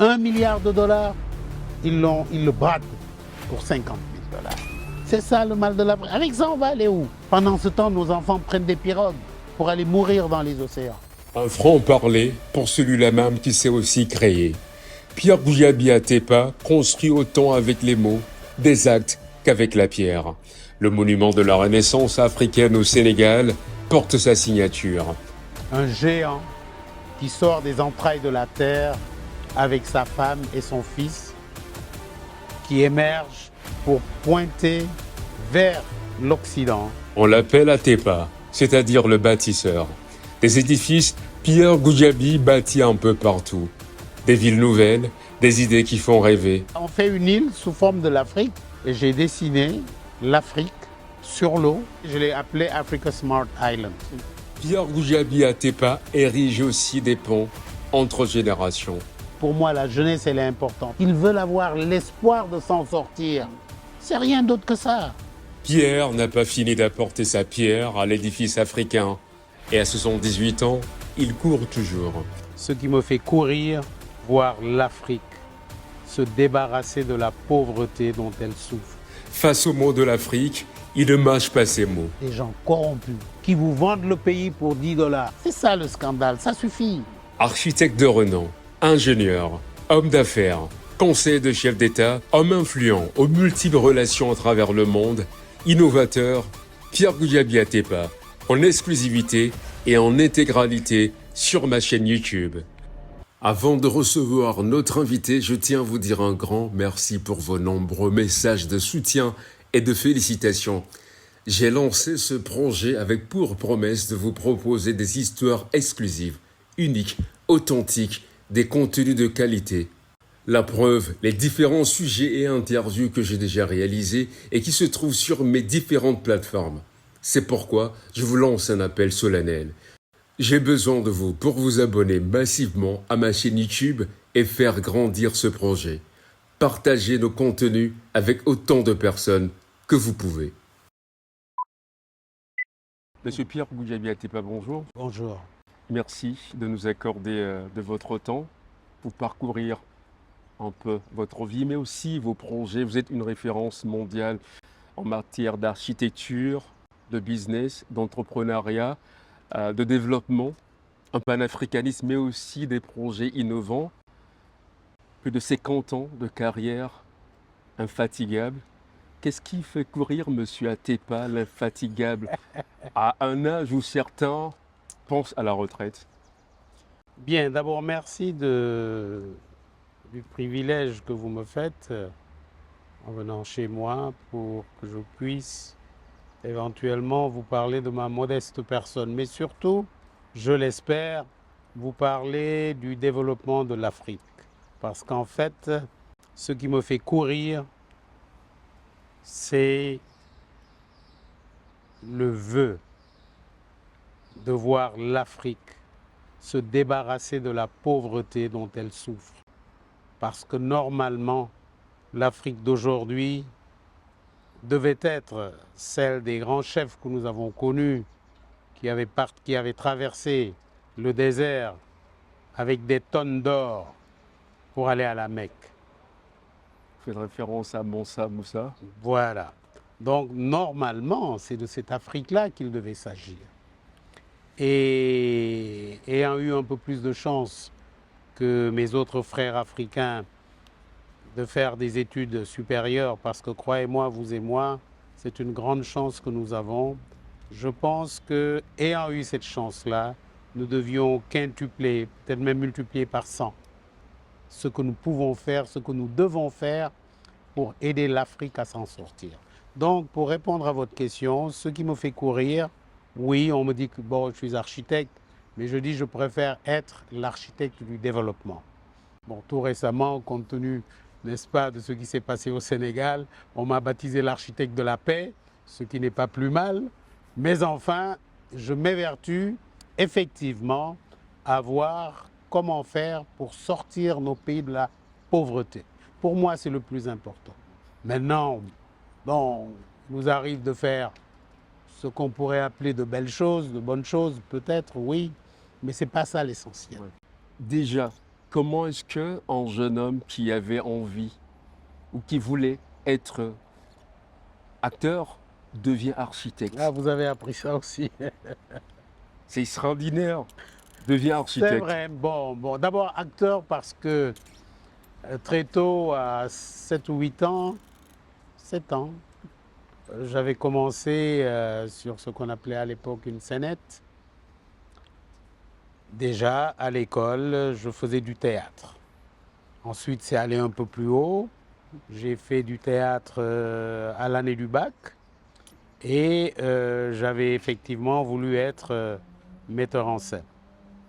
$1 milliard, ils le bradent pour 50 000 $. C'est ça le mal de l'Afrique. Avec ça, on va aller où? Pendant ce temps, nos enfants prennent des pirogues pour aller mourir dans les océans. Un franc-parler pour celui-là même qui s'est aussi créé. Pierre Goudiaby Atepa construit autant avec les mots, des actes qu'avec la pierre. Le monument de la Renaissance africaine au Sénégal porte sa signature. Un géant qui sort des entrailles de la terre avec sa femme et son fils, qui émerge pour pointer vers l'Occident. On l'appelle Atepa, c'est-à-dire le bâtisseur. Des édifices, Pierre Goudiaby bâtit un peu partout. Des villes nouvelles, des idées qui font rêver. On fait une île sous forme de l'Afrique et j'ai dessiné l'Afrique sur l'eau. Je l'ai appelé Africa Smart Island. Pierre Goudiaby Atepa érige aussi des ponts entre générations. Pour moi, la jeunesse, elle est importante. Ils veulent avoir l'espoir de s'en sortir. C'est rien d'autre que ça. Pierre n'a pas fini d'apporter sa pierre à l'édifice africain. Et à 78 ans, il court toujours. Ce qui me fait courir, voir l'Afrique se débarrasser de la pauvreté dont elle souffre. Face aux mots de l'Afrique, il ne mâche pas ses mots. Des gens corrompus qui vous vendent le pays pour $10. C'est ça le scandale, ça suffit. Architecte de renom, ingénieur, homme d'affaires, conseiller de chef d'État, homme influent aux multiples relations à travers le monde, innovateur, Pierre Goudiaby Atepa, en exclusivité et en intégralité sur ma chaîne YouTube. Avant de recevoir notre invité, je tiens à vous dire un grand merci pour vos nombreux messages de soutien et de félicitations. J'ai lancé ce projet avec pour promesse de vous proposer des histoires exclusives, uniques, authentiques, des contenus de qualité. La preuve, les différents sujets et interviews que j'ai déjà réalisés et qui se trouvent sur mes différentes plateformes. C'est pourquoi je vous lance un appel solennel. J'ai besoin de vous pour vous abonner massivement à ma chaîne YouTube et faire grandir ce projet. Partagez nos contenus avec autant de personnes que vous pouvez. Monsieur Pierre Goudiaby Atepa, bonjour. Bonjour. Merci de nous accorder de votre temps pour parcourir un peu votre vie, mais aussi vos projets. Vous êtes une référence mondiale en matière d'architecture, de business, d'entrepreneuriat, de développement, un panafricanisme, mais aussi des projets innovants. Plus de 50 ans de carrière infatigable. Qu'est-ce qui fait courir Monsieur Atepa, l'infatigable, à un âge où certains pensent à la retraite? Bien, d'abord, merci du privilège que vous me faites en venant chez moi pour que je puisse éventuellement vous parler de ma modeste personne, mais surtout, je l'espère, vous parler du développement de l'Afrique. Parce qu'en fait, ce qui me fait courir, c'est le vœu de voir l'Afrique se débarrasser de la pauvreté dont elle souffre. Parce que normalement, l'Afrique d'aujourd'hui devait être celle des grands chefs que nous avons connus, qui avaient traversé le désert avec des tonnes d'or pour aller à la Mecque. Vous faites référence à Mansa Moussa. Voilà. Donc normalement, c'est de cette Afrique-là qu'il devait s'agir. Et ayant eu un peu plus de chance que mes autres frères africains de faire des études supérieures, parce que croyez-moi, vous et moi, c'est une grande chance que nous avons. Je pense que, ayant eu cette chance-là, nous devions quintupler, peut-être même multiplier par 100, ce que nous pouvons faire, ce que nous devons faire pour aider l'Afrique à s'en sortir. Donc, pour répondre à votre question, ce qui me fait courir, oui, on me dit que bon, je suis architecte, mais je dis que je préfère être l'architecte du développement. Bon, tout récemment, compte tenu, n'est-ce pas, de ce qui s'est passé au Sénégal, on m'a baptisé l'architecte de la paix, ce qui n'est pas plus mal. Mais enfin, je m'évertue effectivement à voir comment faire pour sortir nos pays de la pauvreté. Pour moi, c'est le plus important. Maintenant, bon, il nous arrive de faire ce qu'on pourrait appeler de belles choses, de bonnes choses, peut-être, oui, mais ce n'est pas ça l'essentiel. Ouais. Déjà, comment est-ce qu'un jeune homme qui avait envie ou qui voulait être acteur devient architecte? Ah, vous avez appris ça aussi. C'est extraordinaire, devient C'est architecte. vrai. Bon, d'abord acteur parce que très tôt, à 7 ou 8 ans, 7 ans, j'avais commencé sur ce qu'on appelait à l'époque une scénette. Déjà, à l'école, je faisais du théâtre. Ensuite, c'est allé un peu plus haut. J'ai fait du théâtre à l'année du bac. Et j'avais effectivement voulu être metteur en scène.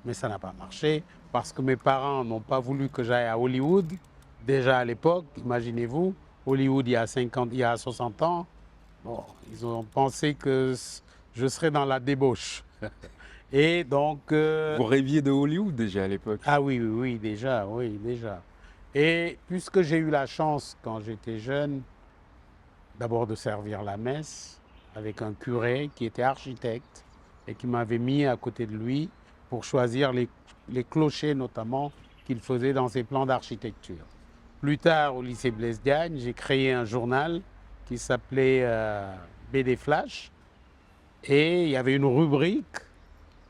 Mais ça n'a pas marché parce que mes parents n'ont pas voulu que j'aille à Hollywood. Déjà à l'époque, imaginez-vous, Hollywood il y a 60 ans, bon, ils ont pensé que je serais dans la débauche. Et donc... Vous rêviez de Hollywood déjà à l'époque? Ah oui, déjà, oui, déjà. Et puisque j'ai eu la chance, quand j'étais jeune, d'abord de servir la messe avec un curé qui était architecte et qui m'avait mis à côté de lui pour choisir les clochers notamment qu'il faisait dans ses plans d'architecture. Plus tard, au lycée Blaise Diagne, j'ai créé un journal qui s'appelait BD Flash et il y avait une rubrique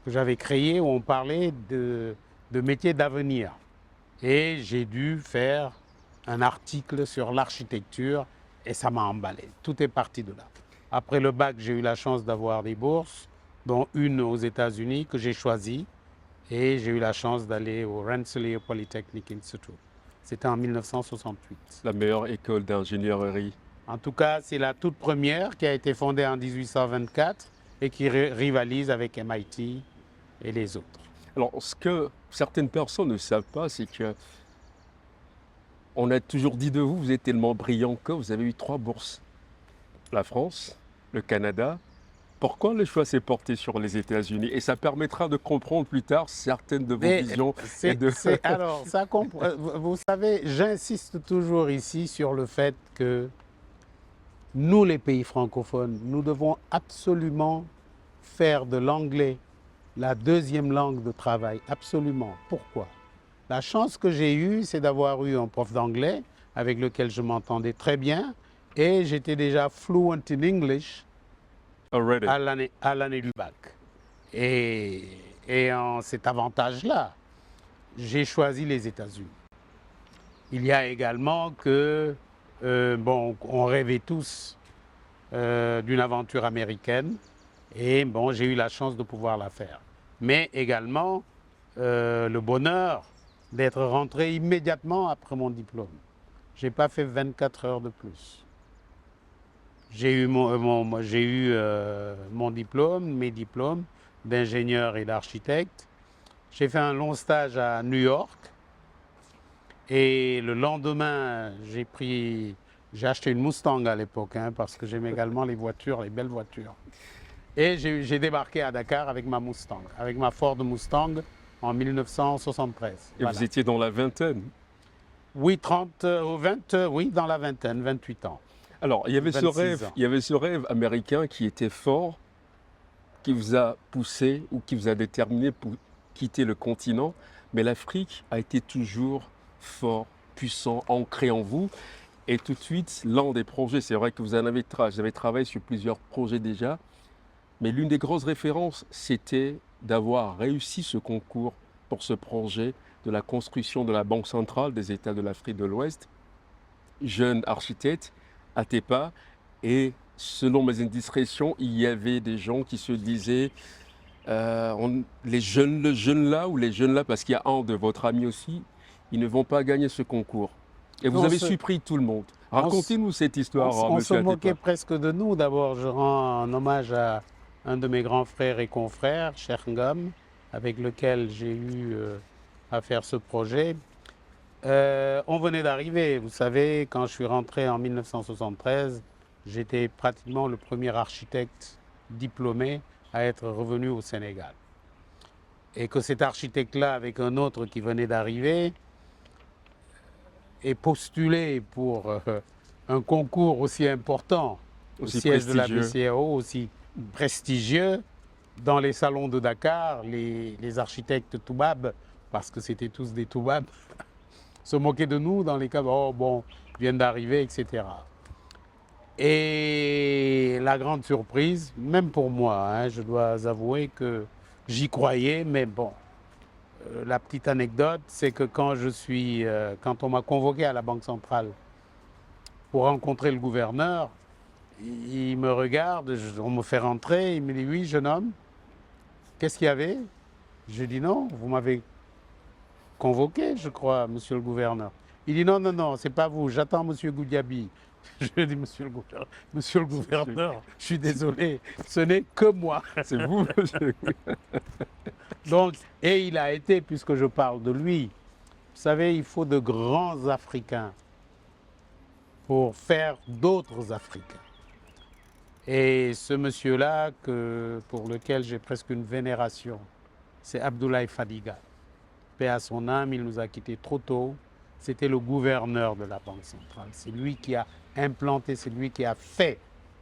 que j'avais créée où on parlait de métiers d'avenir. Et j'ai dû faire un article sur l'architecture et ça m'a emballé. Tout est parti de là. Après le bac, j'ai eu la chance d'avoir des bourses, dont une aux États-Unis que j'ai choisie. Et j'ai eu la chance d'aller au Rensselaer Polytechnic Institute. C'était en 1968. La meilleure école d'ingénierie. En tout cas, c'est la toute première qui a été fondée en 1824 et qui rivalise avec MIT et les autres. Alors, ce que certaines personnes ne savent pas, c'est que on a toujours dit de vous, vous êtes tellement brillant que vous avez eu 3 bourses. La France, le Canada. Pourquoi le choix s'est porté sur les États-Unis? Et ça permettra de comprendre plus tard certaines de vos visions. Alors, vous savez, j'insiste toujours ici sur le fait que nous, les pays francophones, nous devons absolument faire de l'anglais la deuxième langue de travail. Absolument. Pourquoi? La chance que j'ai eue, c'est d'avoir eu un prof d'anglais avec lequel je m'entendais très bien et j'étais déjà fluent in English à l'année du bac. Et en cet avantage-là, j'ai choisi les États-Unis. Il y a également que, on rêvait tous d'une aventure américaine et bon, j'ai eu la chance de pouvoir la faire. Mais également le bonheur d'être rentré immédiatement après mon diplôme. Je n'ai pas fait 24 heures de plus. J'ai eu mon diplôme, mes diplômes d'ingénieur et d'architecte. J'ai fait un long stage à New York. Et le lendemain, j'ai acheté une Mustang à l'époque, parce que j'aime également les voitures, les belles voitures. Et j'ai débarqué à Dakar avec ma Mustang, avec ma Ford Mustang en 1973. Et voilà. Vous étiez dans la vingtaine? Oui, 20, oui, dans la vingtaine, 28 ans. Alors, il y avait ce rêve américain qui était fort, qui vous a poussé ou qui vous a déterminé pour quitter le continent. Mais l'Afrique a été toujours fort, puissant, ancré en vous. Et tout de suite, l'un des projets, c'est vrai que vous avez travaillé sur plusieurs projets déjà, mais l'une des grosses références, c'était d'avoir réussi ce concours pour ce projet de la construction de la Banque centrale des États de l'Afrique de l'Ouest. Jeune architecte, Atepa, et selon mes indiscrétions, il y avait des gens qui se disaient les jeunes là, parce qu'il y a un de votre ami aussi, ils ne vont pas gagner ce concours. Et vous avez surpris tout le monde. Racontez-nous cette histoire, on monsieur se moquait Atepa. presque de nous. D'abord, je rends un hommage à un de mes grands frères et confrères, Cheikh Ngom, avec lequel j'ai eu à faire ce projet. On venait d'arriver, vous savez, quand je suis rentré en 1973, j'étais pratiquement le premier architecte diplômé à être revenu au Sénégal. Et que cet architecte-là, avec un autre qui venait d'arriver, ait postulé pour un concours aussi important, au siège de la BCAO, aussi prestigieux, dans les salons de Dakar, les architectes Toubab parce que c'était tous des toubabs, se moquaient de nous dans les cas, oh bon, ils viennent d'arriver, etc. Et la grande surprise, même pour moi, hein, je dois avouer que j'y croyais, mais bon, la petite anecdote, c'est que quand on m'a convoqué à la Banque centrale pour rencontrer le gouverneur, il me regarde, on me fait rentrer, il me dit oui, jeune homme, qu'est-ce qu'il y avait? Je dis non, vous m'avez convoqué, je crois, monsieur le gouverneur. Il dit non, non, non, c'est pas vous, j'attends monsieur Goudiaby. Je dis monsieur le gouverneur, je suis désolé, ce n'est que moi. C'est vous, monsieur. Donc, et il a été, puisque je parle de lui, vous savez, il faut de grands Africains pour faire d'autres Africains. Et ce monsieur-là, pour lequel j'ai presque une vénération, c'est Abdoulaye Fadiga. Paix à son âme, il nous a quittés trop tôt. C'était le gouverneur de la Banque centrale. C'est lui qui a implanté, c'est lui qui a fait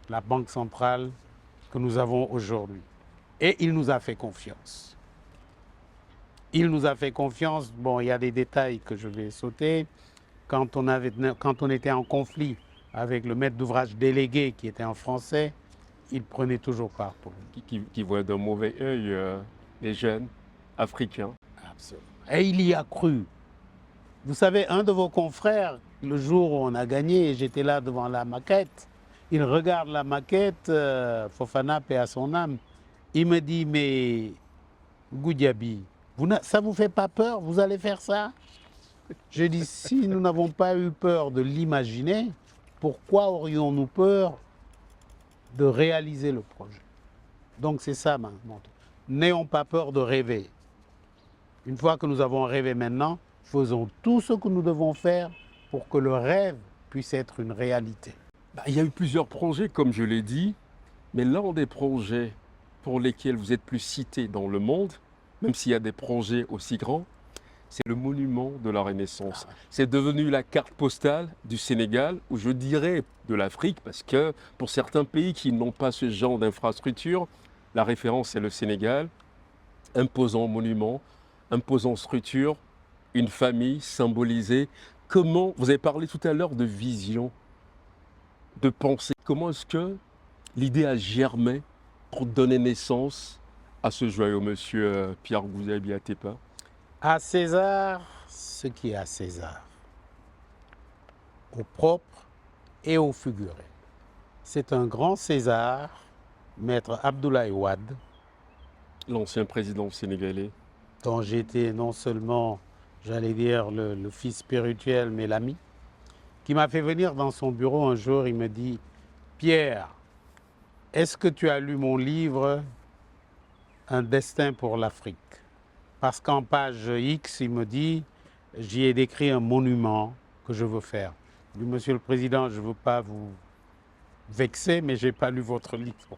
la Banque centrale que nous avons aujourd'hui. Et il nous a fait confiance. Il nous a fait confiance. Bon, il y a des détails que je vais sauter. Quand on était en conflit avec le maître d'ouvrage délégué qui était un Français, il prenait toujours part pour nous. Qui voit d'un mauvais œil les jeunes africains. Absolument. Et il y a cru. Vous savez, un de vos confrères, le jour où on a gagné, j'étais là devant la maquette, il regarde la maquette, Fofana, paix à son âme, il me dit, mais Goudiaby, ça ne vous fait pas peur, vous allez faire ça? Je dis, si nous n'avons pas eu peur de l'imaginer, pourquoi aurions-nous peur de réaliser le projet? Donc c'est ça ma montre. N'ayons pas peur de rêver. Une fois que nous avons rêvé maintenant, faisons tout ce que nous devons faire pour que le rêve puisse être une réalité. Il y a eu plusieurs projets, comme je l'ai dit, mais l'un des projets pour lesquels vous êtes plus cité dans le monde, même s'il y a des projets aussi grands, c'est le monument de la Renaissance. C'est devenu la carte postale du Sénégal, ou je dirais de l'Afrique, parce que pour certains pays qui n'ont pas ce genre d'infrastructure, la référence est le Sénégal. Imposant monument, imposant structure, une famille symbolisée. Comment, vous avez parlé tout à l'heure de vision, de pensée. Comment est-ce que l'idée a germé pour donner naissance à ce joyau monsieur Pierre Goudiaby Atepa? À César, ce qui est à César, au propre et au figuré. C'est un grand César, maître Abdoulaye Wade, L'ancien président sénégalais. Dont j'étais non seulement, j'allais dire, le fils spirituel, mais l'ami, qui m'a fait venir dans son bureau un jour, il me dit, Pierre, est-ce que tu as lu mon livre Un destin pour l'Afrique? Parce qu'en page X, il me dit, j'y ai décrit un monument que je veux faire. Je dis, Monsieur le Président, je ne veux pas vous vexer, mais je n'ai pas lu votre livre.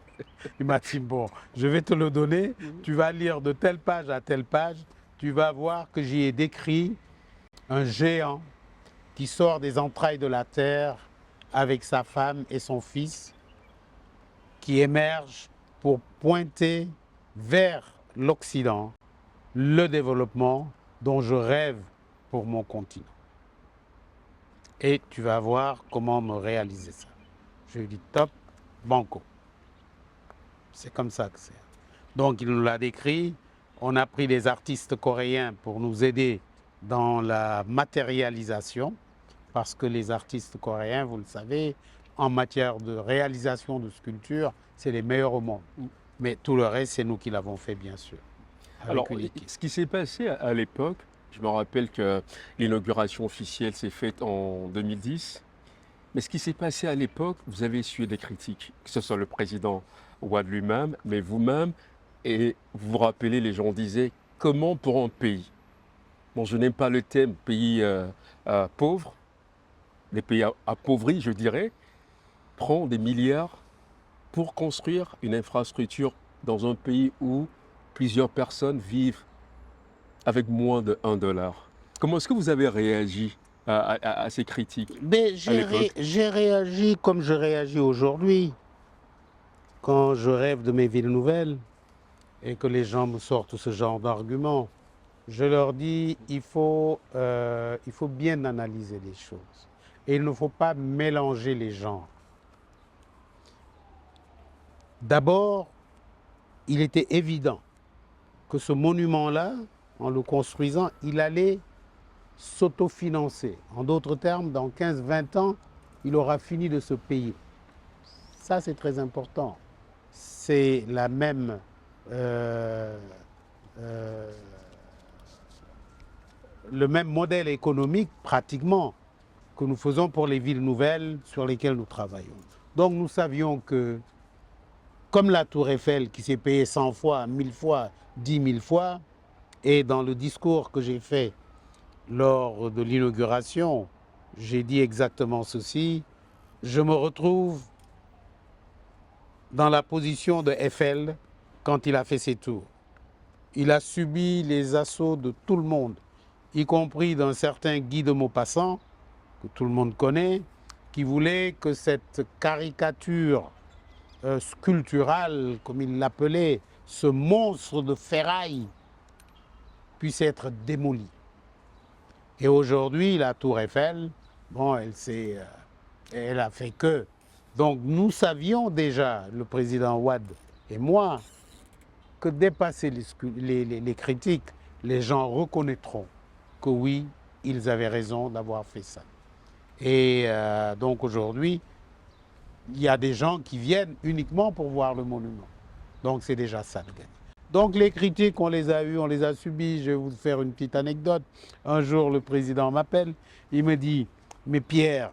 Il m'a dit, bon, je vais te le donner, tu vas lire de telle page à telle page, tu vas voir que j'y ai décrit un géant qui sort des entrailles de la terre avec sa femme et son fils, qui émerge pour pointer vers l'Occident le développement dont je rêve pour mon continent. Et tu vas voir comment me réaliser ça. Je lui dis top, banco. C'est comme ça que c'est. Donc il nous l'a décrit. On a pris des artistes coréens pour nous aider dans la matérialisation, parce que les artistes coréens, vous le savez, en matière de réalisation de sculpture, c'est les meilleurs au monde. Mais tout le reste, c'est nous qui l'avons fait, bien sûr. Alors, ce qui s'est passé à l'époque, je me rappelle que l'inauguration officielle s'est faite en 2010, mais ce qui s'est passé à l'époque, vous avez essuyé des critiques, que ce soit le président Wade lui-même, mais vous-même, et vous vous rappelez, les gens disaient, comment pour un pays, bon, je n'aime pas le thème pays pauvre, les pays appauvris, je dirais, prend des milliards pour construire une infrastructure dans un pays où plusieurs personnes vivent avec moins de $1. Comment est-ce que vous avez réagi à ces critiques? J'ai réagi comme je réagis aujourd'hui. Quand je rêve de mes villes nouvelles et que les gens me sortent ce genre d'arguments, je leur dis il faut bien analyser les choses. Et il ne faut pas mélanger les genres. D'abord, il était évident que ce monument-là, en le construisant, il allait s'autofinancer. En d'autres termes, dans 15-20 ans, il aura fini de se payer. Ça, c'est très important. C'est la même le même modèle économique, pratiquement, que nous faisons pour les villes nouvelles sur lesquelles nous travaillons. Donc nous savions que, comme la Tour Eiffel qui s'est payée 100 fois, 1000 fois, 10 000 fois, et dans le discours que j'ai fait lors de l'inauguration, j'ai dit exactement ceci, je me retrouve dans la position de Eiffel quand il a fait ses tours. Il a subi les assauts de tout le monde, y compris d'un certain Guy de Maupassant, que tout le monde connaît, qui voulait que cette caricature sculpturale, comme il l'appelait, ce monstre de ferraille, puisse être démolie. Et aujourd'hui, la Tour Eiffel, bon, elle a fait que. Donc nous savions déjà, le président Wade et moi, que dépasser les critiques, les gens reconnaîtront que oui, ils avaient raison d'avoir fait ça. Et donc aujourd'hui, il y a des gens qui viennent uniquement pour voir le monument. Donc c'est déjà ça le gain. Donc les critiques, on les a eues, on les a subies. Je vais vous faire une petite anecdote. Un jour, le président m'appelle, il me dit, mais Pierre,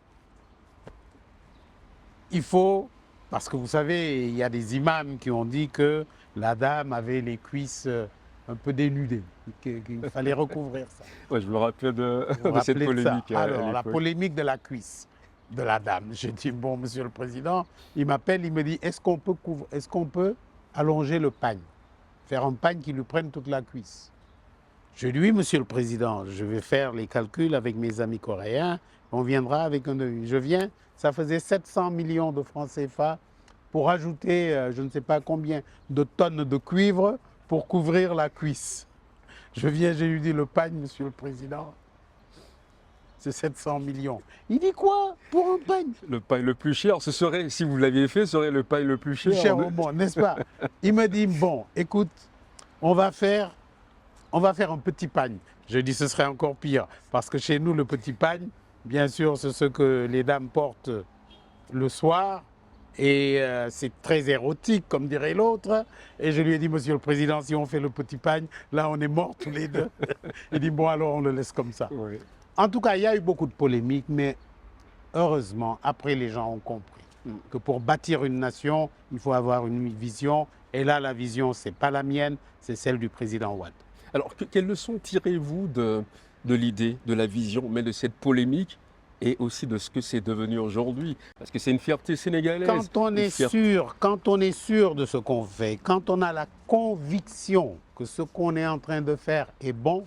il faut, parce que vous savez, il y a des imams qui ont dit que la dame avait les cuisses un peu dénudées, qu'il fallait recouvrir ça. Ouais, je me rappelle de Vous cette rappelez de ça. polémique. Alors, la polémique de la cuisse de la dame. J'ai dit, bon, monsieur le président, il m'appelle, il me dit, est-ce qu'on peut allonger le pagne, faire un pagne qui lui prenne toute la cuisse? Je lui dis, oui, monsieur le président, je vais faire les calculs avec mes amis coréens, on viendra avec un devis. Je viens, ça faisait 700 millions de francs CFA pour ajouter, je ne sais pas combien de tonnes de cuivre pour couvrir la cuisse. Je viens, je lui dis, le pagne, monsieur le président, c'est 700 millions. Il dit quoi pour un pagne? Le pain le plus cher, ce serait, si vous l'aviez fait, ce serait le pain le plus cher. Plus cher au monde, n'est-ce pas? Il me dit, bon, écoute, on va faire un petit pagne. Je dis, ce serait encore pire, parce que chez nous, le petit pagne, bien sûr, c'est ce que les dames portent le soir, et c'est très érotique, comme dirait l'autre. Et je lui ai dit, monsieur le président, si on fait le petit pagne, là, on est morts tous les deux. Il dit, bon, alors on le laisse comme ça. Oui. En tout cas, il y a eu beaucoup de polémiques, mais heureusement, après, les gens ont compris que pour bâtir une nation, il faut avoir une vision. Et là, la vision, ce n'est pas la mienne, c'est celle du président Wade. Alors, quelles leçons tirez-vous de l'idée, de la vision, mais de cette polémique et aussi de ce que c'est devenu aujourd'hui? Parce que c'est une fierté sénégalaise. Quand on est sûr de ce qu'on fait, quand on a la conviction que ce qu'on est en train de faire est bon,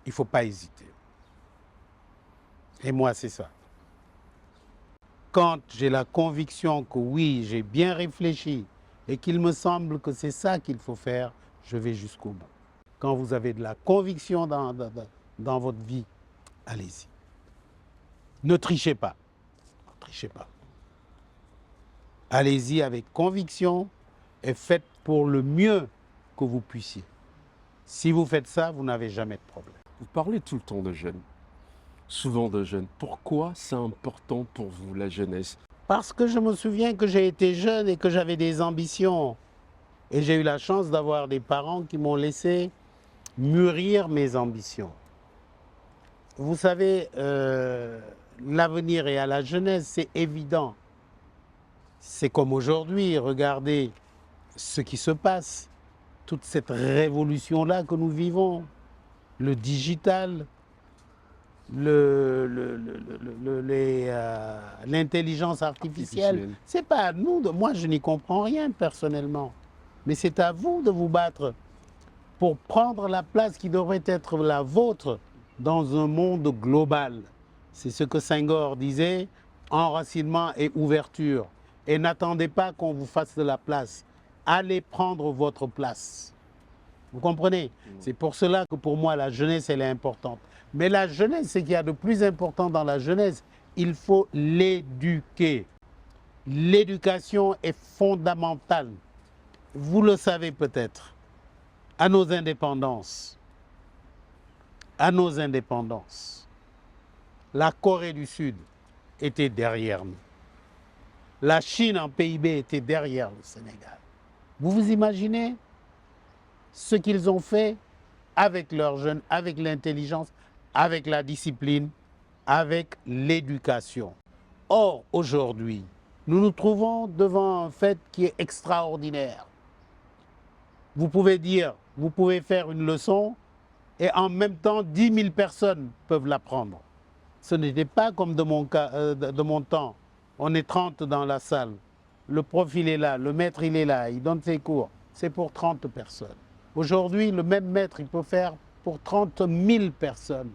il ne faut pas hésiter. Et moi, c'est ça. Quand j'ai la conviction que oui, j'ai bien réfléchi et qu'il me semble que c'est ça qu'il faut faire, je vais jusqu'au bout. Quand vous avez de la conviction dans votre vie, allez-y. Ne trichez pas. Ne trichez pas. Allez-y avec conviction et faites pour le mieux que vous puissiez. Si vous faites ça, vous n'avez jamais de problème. Vous parlez tout le temps de jeunes, souvent de jeunes. Pourquoi c'est important pour vous, la jeunesse? Parce que je me souviens que j'ai été jeune et que j'avais des ambitions. Et j'ai eu la chance d'avoir des parents qui m'ont laissé mûrir mes ambitions. Vous savez, l'avenir est à la jeunesse, c'est évident. C'est comme aujourd'hui, regardez ce qui se passe, toute cette révolution-là que nous vivons, le digital, l'intelligence artificielle. C'est pas à nous, moi je n'y comprends rien personnellement, mais c'est à vous de vous battre pour prendre la place qui devrait être la vôtre dans un monde global. C'est ce que Senghor disait, enracinement et ouverture. Et n'attendez pas qu'on vous fasse de la place. Allez prendre votre place. Vous comprenez? C'est pour cela que pour moi, la jeunesse, elle est importante. Mais la jeunesse, ce qu'il y a de plus important dans la jeunesse, il faut l'éduquer. L'éducation est fondamentale. Vous le savez peut-être. À nos indépendances, la Corée du Sud était derrière nous. La Chine en PIB était derrière le Sénégal. Vous vous imaginez ce qu'ils ont fait avec leurs jeunes, avec l'intelligence, avec la discipline, avec l'éducation. Or, aujourd'hui, nous nous trouvons devant un fait qui est extraordinaire. Vous pouvez faire une leçon et en même temps, 10 000 personnes peuvent l'apprendre. Ce n'était pas comme de mon temps. On est 30 dans la salle. Le prof, il est là, le maître, il est là, il donne ses cours. C'est pour 30 personnes. Aujourd'hui, le même maître, il peut faire pour 30 000 personnes.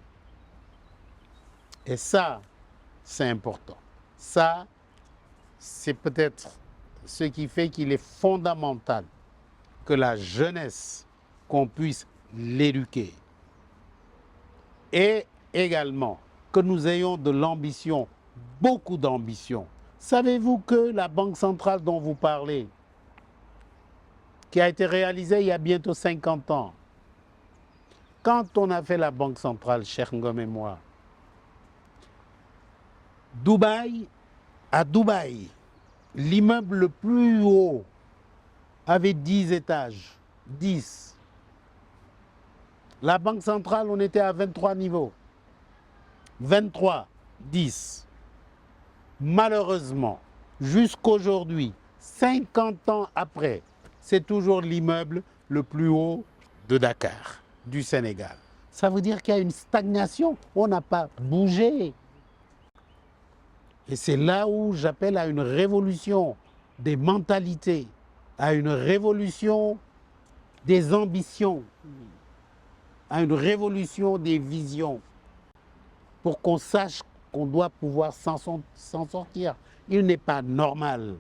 Et ça, c'est important. Ça, c'est peut-être ce qui fait qu'il est fondamental que la jeunesse, qu'on puisse l'éduquer. Et également, que nous ayons de l'ambition, beaucoup d'ambition. Savez-vous que la Banque centrale dont vous parlez, qui a été réalisée il y a bientôt 50 ans, quand on a fait la Banque centrale, Cheikh Ngom et moi, à Dubaï, l'immeuble le plus haut avait 10 étages, 10. La Banque centrale, on était à 23 niveaux. 23, 10. Malheureusement, jusqu'aujourd'hui, 50 ans après, c'est toujours l'immeuble le plus haut de Dakar, du Sénégal. Ça veut dire qu'il y a une stagnation, on n'a pas bougé. Et c'est là où j'appelle à une révolution des mentalités, à une révolution des ambitions, à une révolution des visions, pour qu'on sache qu'on doit pouvoir s'en sortir. Il n'est pas normal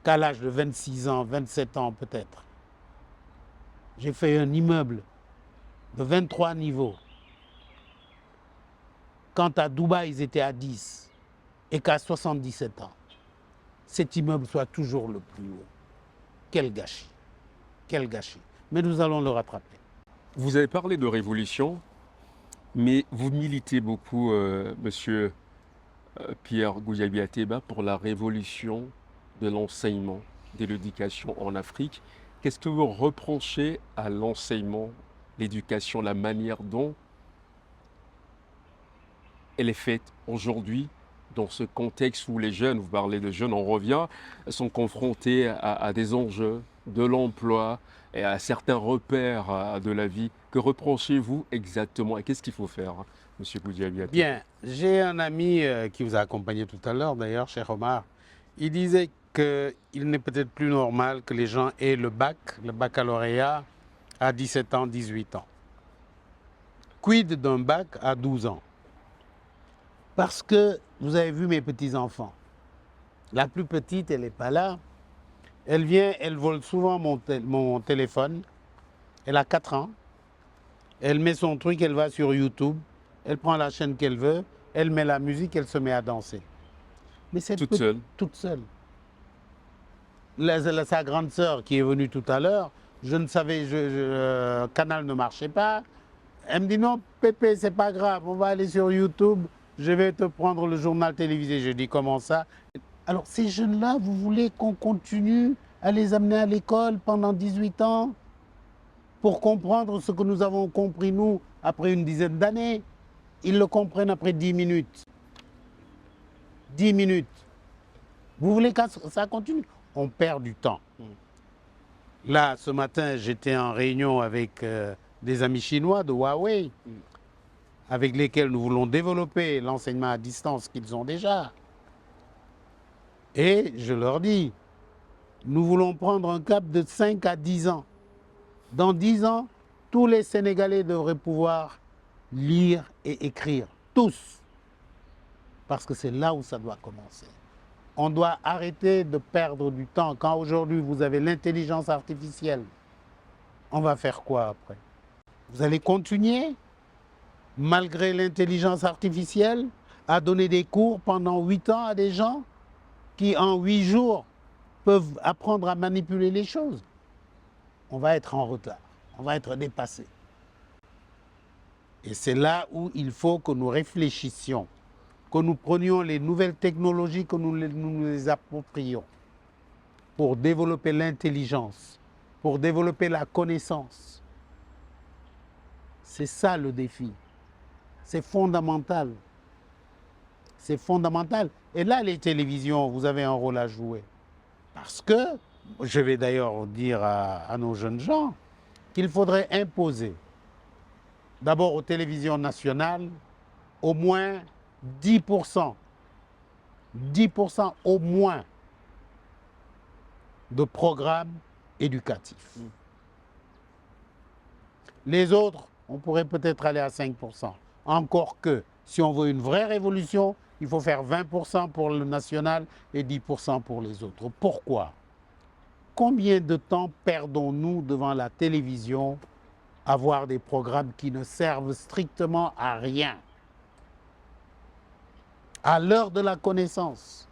qu'à l'âge de 26 ans, 27 ans peut-être, j'ai fait un immeuble de 23 niveaux, quand à Dubaï ils étaient à 10, et qu'à 77 ans, cet immeuble soit toujours le plus haut. Quel gâchis, quel gâchis. Mais nous allons le rattraper. Vous avez parlé de révolution, mais vous militez beaucoup, monsieur Pierre Goudiaby Atéba, pour la révolution de l'enseignement, de l'éducation en Afrique. Qu'est-ce que vous reprochez à l'enseignement, l'éducation, la manière dont elle est faite aujourd'hui, dans ce contexte où les jeunes, vous parlez de jeunes, on revient, sont confrontés à des enjeux de l'emploi et à certains repères de la vie. Que reprochez-vous exactement et qu'est-ce qu'il faut faire, monsieur Goudiaby Atéba? Bien, j'ai un ami qui vous a accompagné tout à l'heure, d'ailleurs, cher Omar. Il disait qu'il n'est peut-être plus normal que les gens aient le baccalauréat, à 17 ans, 18 ans. Quid d'un bac à 12 ans? Parce que, vous avez vu mes petits-enfants, la plus petite, elle n'est pas là. Elle vient, elle vole souvent mon téléphone. Elle a 4 ans. Elle met son truc, elle va sur YouTube. Elle prend la chaîne qu'elle veut. Elle met la musique, elle se met à danser. Mais c'est Toute seule. Toute seule. Sa grande sœur qui est venue tout à l'heure, je ne savais, Canal ne marchait pas. Elle me dit non, Pépé, c'est pas grave, on va aller sur YouTube, je vais te prendre le journal télévisé. Je dis comment ça? Alors ces jeunes-là, vous voulez qu'on continue à les amener à l'école pendant 18 ans pour comprendre ce que nous avons compris nous après une dizaine d'années? Ils le comprennent après 10 minutes. 10 minutes. Vous voulez que ça continue? On perd du temps. Là, ce matin, j'étais en réunion avec des amis chinois de Huawei, avec lesquels nous voulons développer l'enseignement à distance qu'ils ont déjà. Et je leur dis, nous voulons prendre un cap de 5 à 10 ans. Dans 10 ans, tous les Sénégalais devraient pouvoir lire et écrire. Tous. Parce que c'est là où ça doit commencer. On doit arrêter de perdre du temps. Quand aujourd'hui vous avez l'intelligence artificielle, on va faire quoi après? Vous allez continuer, malgré l'intelligence artificielle, à donner des cours pendant 8 ans à des gens qui, en 8 jours, peuvent apprendre à manipuler les choses? On va être en retard, on va être dépassé. Et c'est là où il faut que nous réfléchissions, que nous prenions les nouvelles technologies, que nous les approprions pour développer l'intelligence, pour développer la connaissance. C'est ça le défi. C'est fondamental. C'est fondamental. Et là, les télévisions, vous avez un rôle à jouer. Parce que, je vais d'ailleurs dire à nos jeunes gens, qu'il faudrait imposer, d'abord aux télévisions nationales, au moins 10%, 10% au moins de programmes éducatifs. Les autres, on pourrait peut-être aller à 5%. Encore que, si on veut une vraie révolution, il faut faire 20% pour le national et 10% pour les autres. Pourquoi? Combien de temps perdons-nous devant la télévision à voir des programmes qui ne servent strictement à rien? À l'heure de la connaissance,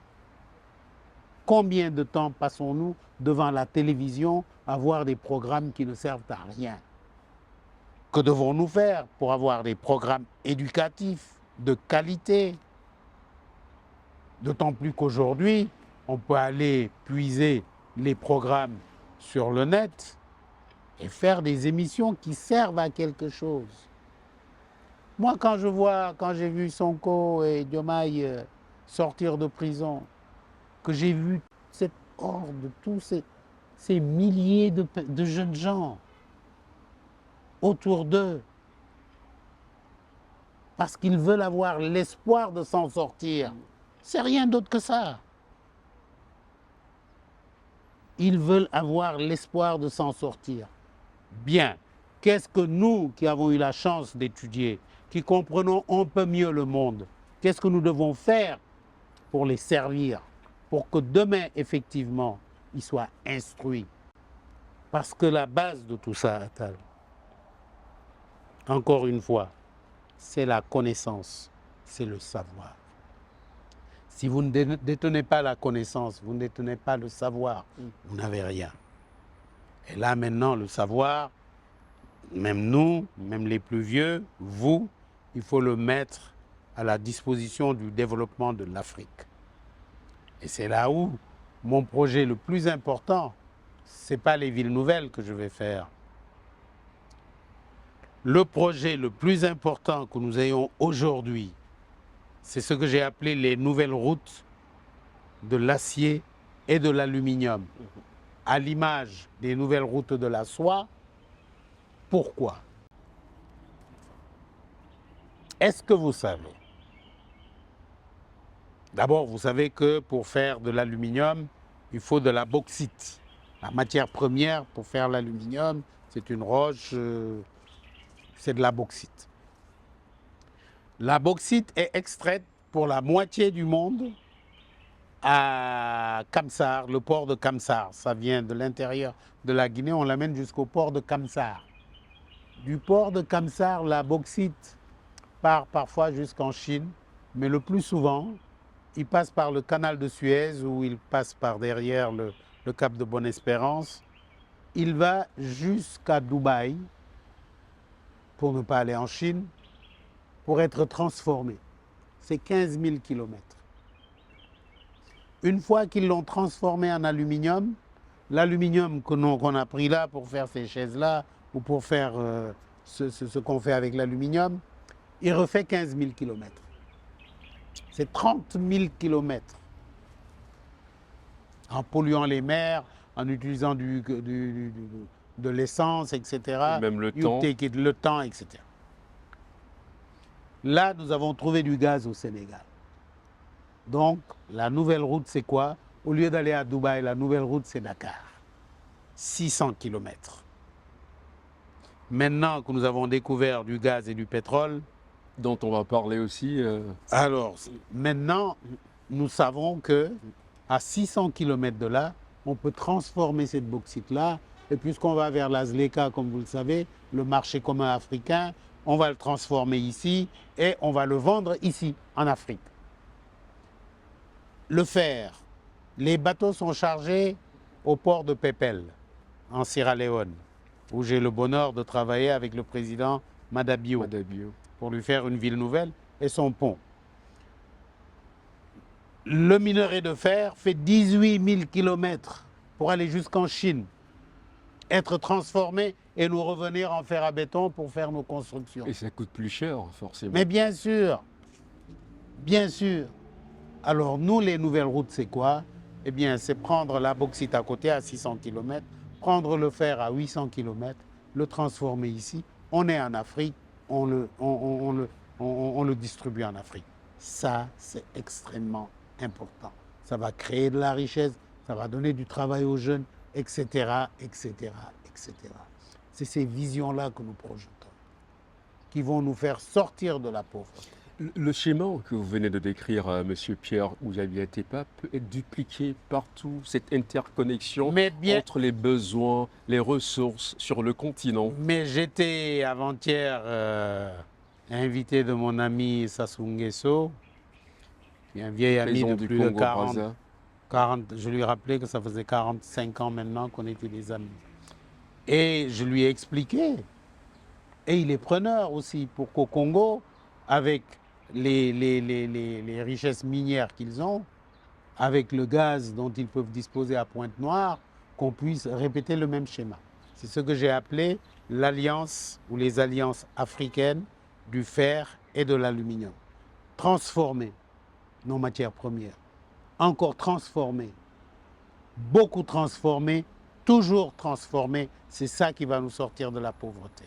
combien de temps passons-nous devant la télévision à voir des programmes qui ne servent à rien? Que devons-nous faire pour avoir des programmes éducatifs de qualité? D'autant plus qu'aujourd'hui, on peut aller puiser les programmes sur le net et faire des émissions qui servent à quelque chose. Moi, quand j'ai vu Sonko et Diomaye sortir de prison, que j'ai vu cette horde de tous ces milliers de jeunes gens autour d'eux, parce qu'ils veulent avoir l'espoir de s'en sortir. C'est rien d'autre que ça. Ils veulent avoir l'espoir de s'en sortir. Bien, qu'est-ce que nous, qui avons eu la chance d'étudier, qui comprenons un peu mieux le monde, qu'est-ce que nous devons faire pour les servir, pour que demain, effectivement, ils soient instruits? Parce que la base de tout ça, Attal, encore une fois, c'est la connaissance, c'est le savoir. Si vous ne détenez pas la connaissance, vous ne détenez pas le savoir, vous n'avez rien. Et là maintenant, le savoir, même nous, même les plus vieux, vous, il faut le mettre à la disposition du développement de l'Afrique. Et c'est là où mon projet le plus important, ce n'est pas les villes nouvelles que je vais faire. Le projet le plus important que nous ayons aujourd'hui, c'est ce que j'ai appelé les nouvelles routes de l'acier et de l'aluminium, à l'image des nouvelles routes de la soie. Pourquoi? Est-ce que vous savez? D'abord, vous savez que pour faire de l'aluminium, il faut de la bauxite. La matière première pour faire l'aluminium, c'est une roche, c'est de la bauxite. La bauxite est extraite pour la moitié du monde à Kamsar, le port de Kamsar. Ça vient de l'intérieur de la Guinée, on l'amène jusqu'au port de Kamsar. Du port de Kamsar, la bauxite part parfois jusqu'en Chine, mais le plus souvent, il passe par le canal de Suez ou il passe par derrière le cap de Bonne-Espérance. Il va jusqu'à Dubaï, pour ne pas aller en Chine, pour être transformé. C'est 15 000 kilomètres. Une fois qu'ils l'ont transformé en aluminium, l'aluminium qu'on a pris là pour faire ces chaises-là ou pour faire ce qu'on fait avec l'aluminium, il refait 15 000 kilomètres. C'est 30 000 kilomètres. En polluant les mers, en utilisant de l'essence, etc. Et même le temps. Le temps, etc. Là, nous avons trouvé du gaz au Sénégal. Donc, la nouvelle route, c'est quoi? Au lieu d'aller à Dubaï, la nouvelle route, c'est Dakar. 600 kilomètres. Maintenant que nous avons découvert du gaz et du pétrole, Dont on va parler aussi. alors, maintenant, nous savons que à 600 km de là, on peut transformer cette bauxite-là Et puisqu'on va vers la ZLECA, comme vous le savez, le marché commun africain, on va le transformer ici et on va le vendre ici, en Afrique. Le fer. Les bateaux sont chargés au port de Pepel, en Sierra Leone, où j'ai le bonheur de travailler avec le président Madabio Madabio. pour lui faire une ville nouvelle et son pont. Le minerai de fer fait 18 000 km pour aller jusqu'en Chine, être transformé et nous revenir en fer à béton pour faire nos constructions. Et ça coûte plus cher, forcément. Mais bien sûr, bien sûr. Alors nous, les nouvelles routes, c'est quoi? Eh bien, c'est prendre la bauxite à côté à 600 km, prendre le fer à 800 km, le transformer ici. On est en Afrique, on le distribue en Afrique. Ça, c'est extrêmement important. Ça va créer de la richesse, ça va donner du travail aux jeunes, etc., etc., etc. C'est ces visions-là que nous projetons, qui vont nous faire sortir de la pauvreté. Le schéma que vous venez de décrire, Monsieur Pierre Goudiaby Atepa, peut être dupliqué partout, cette interconnexion entre les besoins, les ressources sur le continent. Mais j'étais avant-hier invité de mon ami Sassou Nguesso, qui est un vieil ami de plus de 40. Je lui ai rappelé que ça faisait 45 ans maintenant qu'on était des amis. Et je lui ai expliqué, et il est preneur aussi, pour qu'au Congo, avec les richesses minières qu'ils ont, avec le gaz dont ils peuvent disposer à Pointe-Noire, qu'on puisse répéter le même schéma. C'est ce que j'ai appelé l'alliance ou les alliances africaines du fer et de l'aluminium. Transformer nos matières premières, encore transformer, beaucoup transformer, toujours transformer, c'est ça qui va nous sortir de la pauvreté.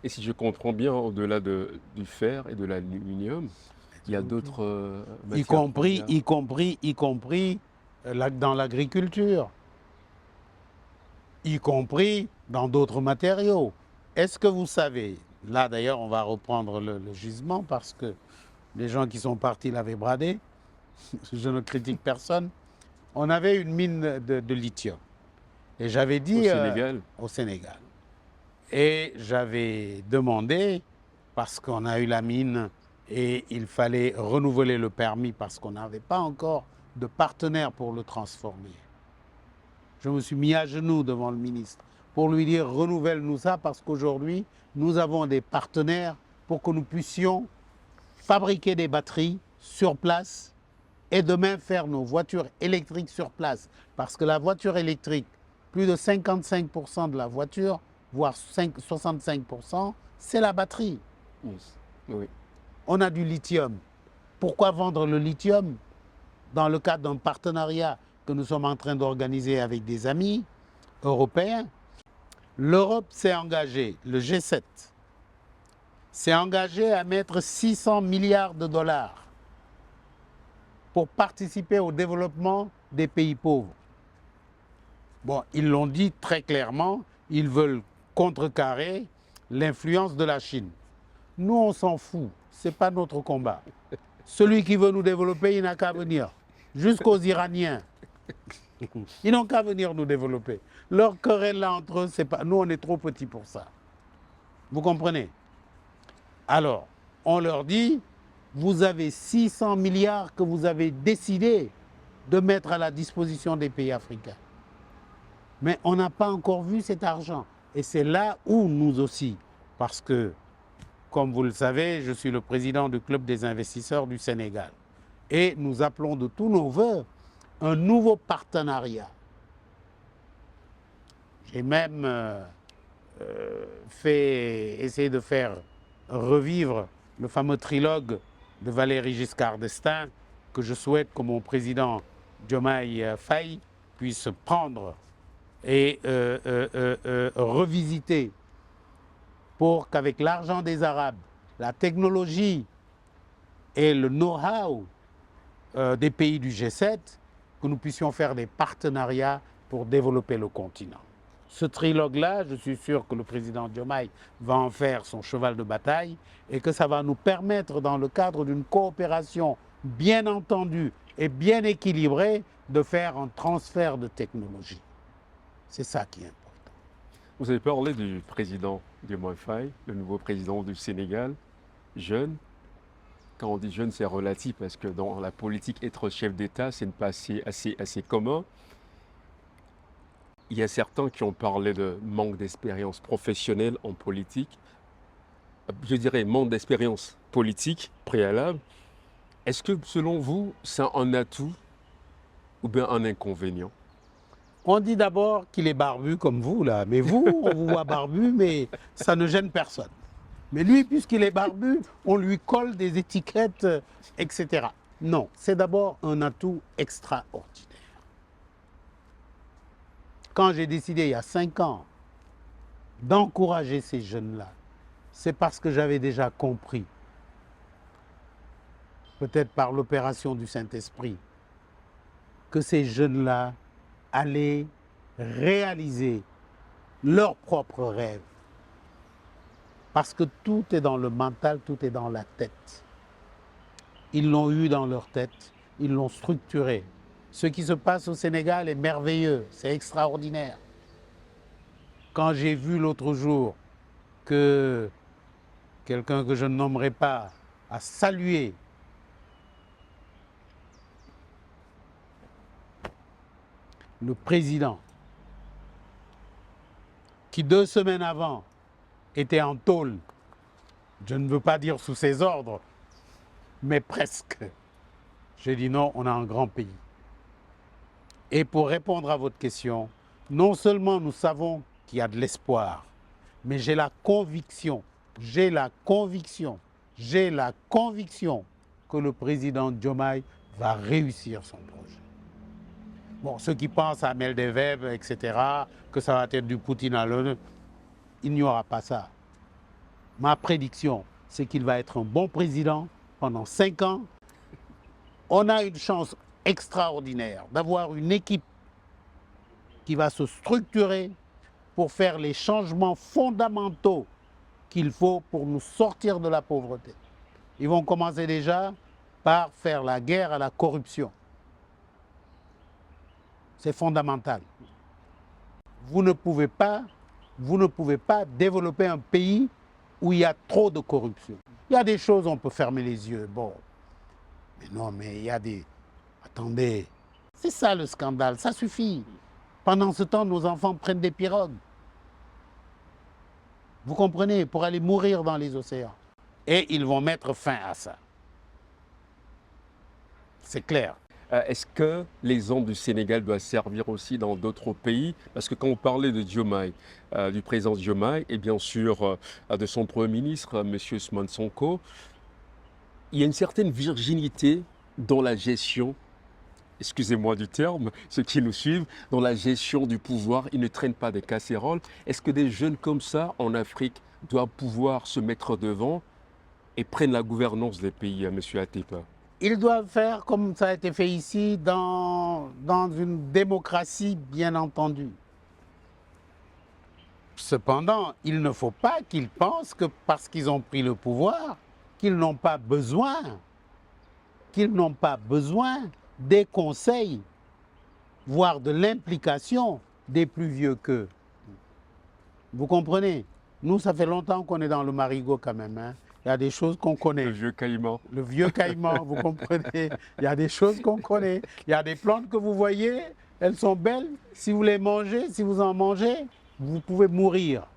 Et si je comprends bien, au-delà du fer et de l'aluminium, il y a d'autres matières premières. Y compris dans l'agriculture, y compris dans d'autres matériaux. Est-ce que vous savez, là d'ailleurs on va reprendre le gisement parce que les gens qui sont partis l'avaient bradé, je ne critique personne, on avait une mine de lithium. Et j'avais dit... Au Sénégal. Et j'avais demandé, parce qu'on a eu la mine et il fallait renouveler le permis parce qu'on n'avait pas encore de partenaire pour le transformer. Je me suis mis à genoux devant le ministre pour lui dire renouvelle-nous ça parce qu'aujourd'hui, nous avons des partenaires pour que nous puissions fabriquer des batteries sur place et demain faire nos voitures électriques sur place. Parce que la voiture électrique, plus de 55% de la voiture, voire 65%, c'est la batterie. Oui. On a du lithium. Pourquoi vendre le lithium? Dans le cadre d'un partenariat que nous sommes en train d'organiser avec des amis européens, l'Europe s'est engagée, le G7, s'est engagé à mettre 600 milliards de dollars pour participer au développement des pays pauvres. Bon, ils l'ont dit très clairement, ils veulent contrecarrer l'influence de la Chine. Nous, on s'en fout, ce n'est pas notre combat. Celui qui veut nous développer, il n'a qu'à venir. Jusqu'aux Iraniens. Ils n'ont qu'à venir nous développer. Leur querelle là entre eux, c'est pas... Nous, on est trop petits pour ça. Vous comprenez? Alors, on leur dit, vous avez 600 milliards que vous avez décidé de mettre à la disposition des pays africains. Mais on n'a pas encore vu cet argent. Et c'est là où nous aussi, parce que, comme vous le savez, je suis le président du Club des investisseurs du Sénégal. Et nous appelons de tous nos voeux un nouveau partenariat. J'ai même essayé de faire revivre le fameux trilogue de Valéry Giscard d'Estaing que je souhaite que mon président Diomaye Faye puisse prendre et revisiter pour qu'avec l'argent des Arabes, la technologie et le know-how des pays du G7, que nous puissions faire des partenariats pour développer le continent. Ce trilogue-là, je suis sûr que le président Diomaye va en faire son cheval de bataille et que ça va nous permettre, dans le cadre d'une coopération bien entendue et bien équilibrée, de faire un transfert de technologie. C'est ça qui est important. Vous avez parlé du président Diomaye Faye, le nouveau président du Sénégal, jeune. Quand on dit jeune, c'est relatif parce que dans la politique, être chef d'État, c'est pas assez commun. Il y a certains qui ont parlé de manque d'expérience professionnelle en politique. Je dirais manque d'expérience politique préalable. Est-ce que selon vous, c'est un atout ou bien un inconvénient? On dit d'abord qu'il est barbu comme vous, là. Mais vous, on vous voit barbu, mais ça ne gêne personne. Mais lui, puisqu'il est barbu, on lui colle des étiquettes, etc. Non, c'est d'abord un atout extraordinaire. Quand j'ai décidé, il y a 5 ans, d'encourager ces jeunes-là, c'est parce que j'avais déjà compris, peut-être par l'opération du Saint-Esprit, que ces jeunes-là allaient réaliser leurs propres rêves. Parce que tout est dans le mental, tout est dans la tête. Ils l'ont eu dans leur tête, ils l'ont structuré. Ce qui se passe au Sénégal est merveilleux, c'est extraordinaire. Quand j'ai vu l'autre jour que quelqu'un que je ne nommerai pas a salué le président qui 2 semaines avant était en tôle, je ne veux pas dire sous ses ordres, mais presque. J'ai dit non, on a un grand pays. Et pour répondre à votre question, non seulement nous savons qu'il y a de l'espoir, mais j'ai la conviction que le président Diomaye va réussir son projet. Bon, ceux qui pensent à Meldeveb, etc., que ça va être du Poutine à l'ONU, il n'y aura pas ça. Ma prédiction, c'est qu'il va être un bon président pendant 5 ans. On a une chance extraordinaire d'avoir une équipe qui va se structurer pour faire les changements fondamentaux qu'il faut pour nous sortir de la pauvreté. Ils vont commencer déjà par faire la guerre à la corruption. C'est fondamental. Vous ne pouvez pas développer un pays où il y a trop de corruption. Il y a des choses, on peut fermer les yeux. Bon, mais non, mais il y a des... Attendez, c'est ça le scandale, ça suffit. Pendant ce temps, nos enfants prennent des pirogues. Vous comprenez, pour aller mourir dans les océans. Et ils vont mettre fin à ça. C'est clair. Est-ce que l'exemple du Sénégal doit servir aussi dans d'autres pays? Parce que quand on parlait de Diomaye, du président Diomaye, et bien sûr de son Premier ministre, M. Ousmane Sonko, il y a une certaine virginité dans la gestion, excusez-moi du terme, ceux qui nous suivent, dans la gestion du pouvoir. Ils ne traînent pas des casseroles. Est-ce que des jeunes comme ça, en Afrique, doivent pouvoir se mettre devant et prendre la gouvernance des pays, M. Atepa? Ils doivent faire comme ça a été fait ici, dans une démocratie, bien entendu. Cependant, il ne faut pas qu'ils pensent que parce qu'ils ont pris le pouvoir, qu'ils n'ont pas besoin des conseils, voire de l'implication des plus vieux qu'eux. Vous comprenez? Nous, ça fait longtemps qu'on est dans le marigot quand même, hein. Il y a des choses qu'on connaît. Le vieux caïman. Le vieux caïman, vous comprenez? Il y a des choses qu'on connaît. Il y a des plantes que vous voyez, elles sont belles. Si vous les mangez, si vous en mangez, vous pouvez mourir.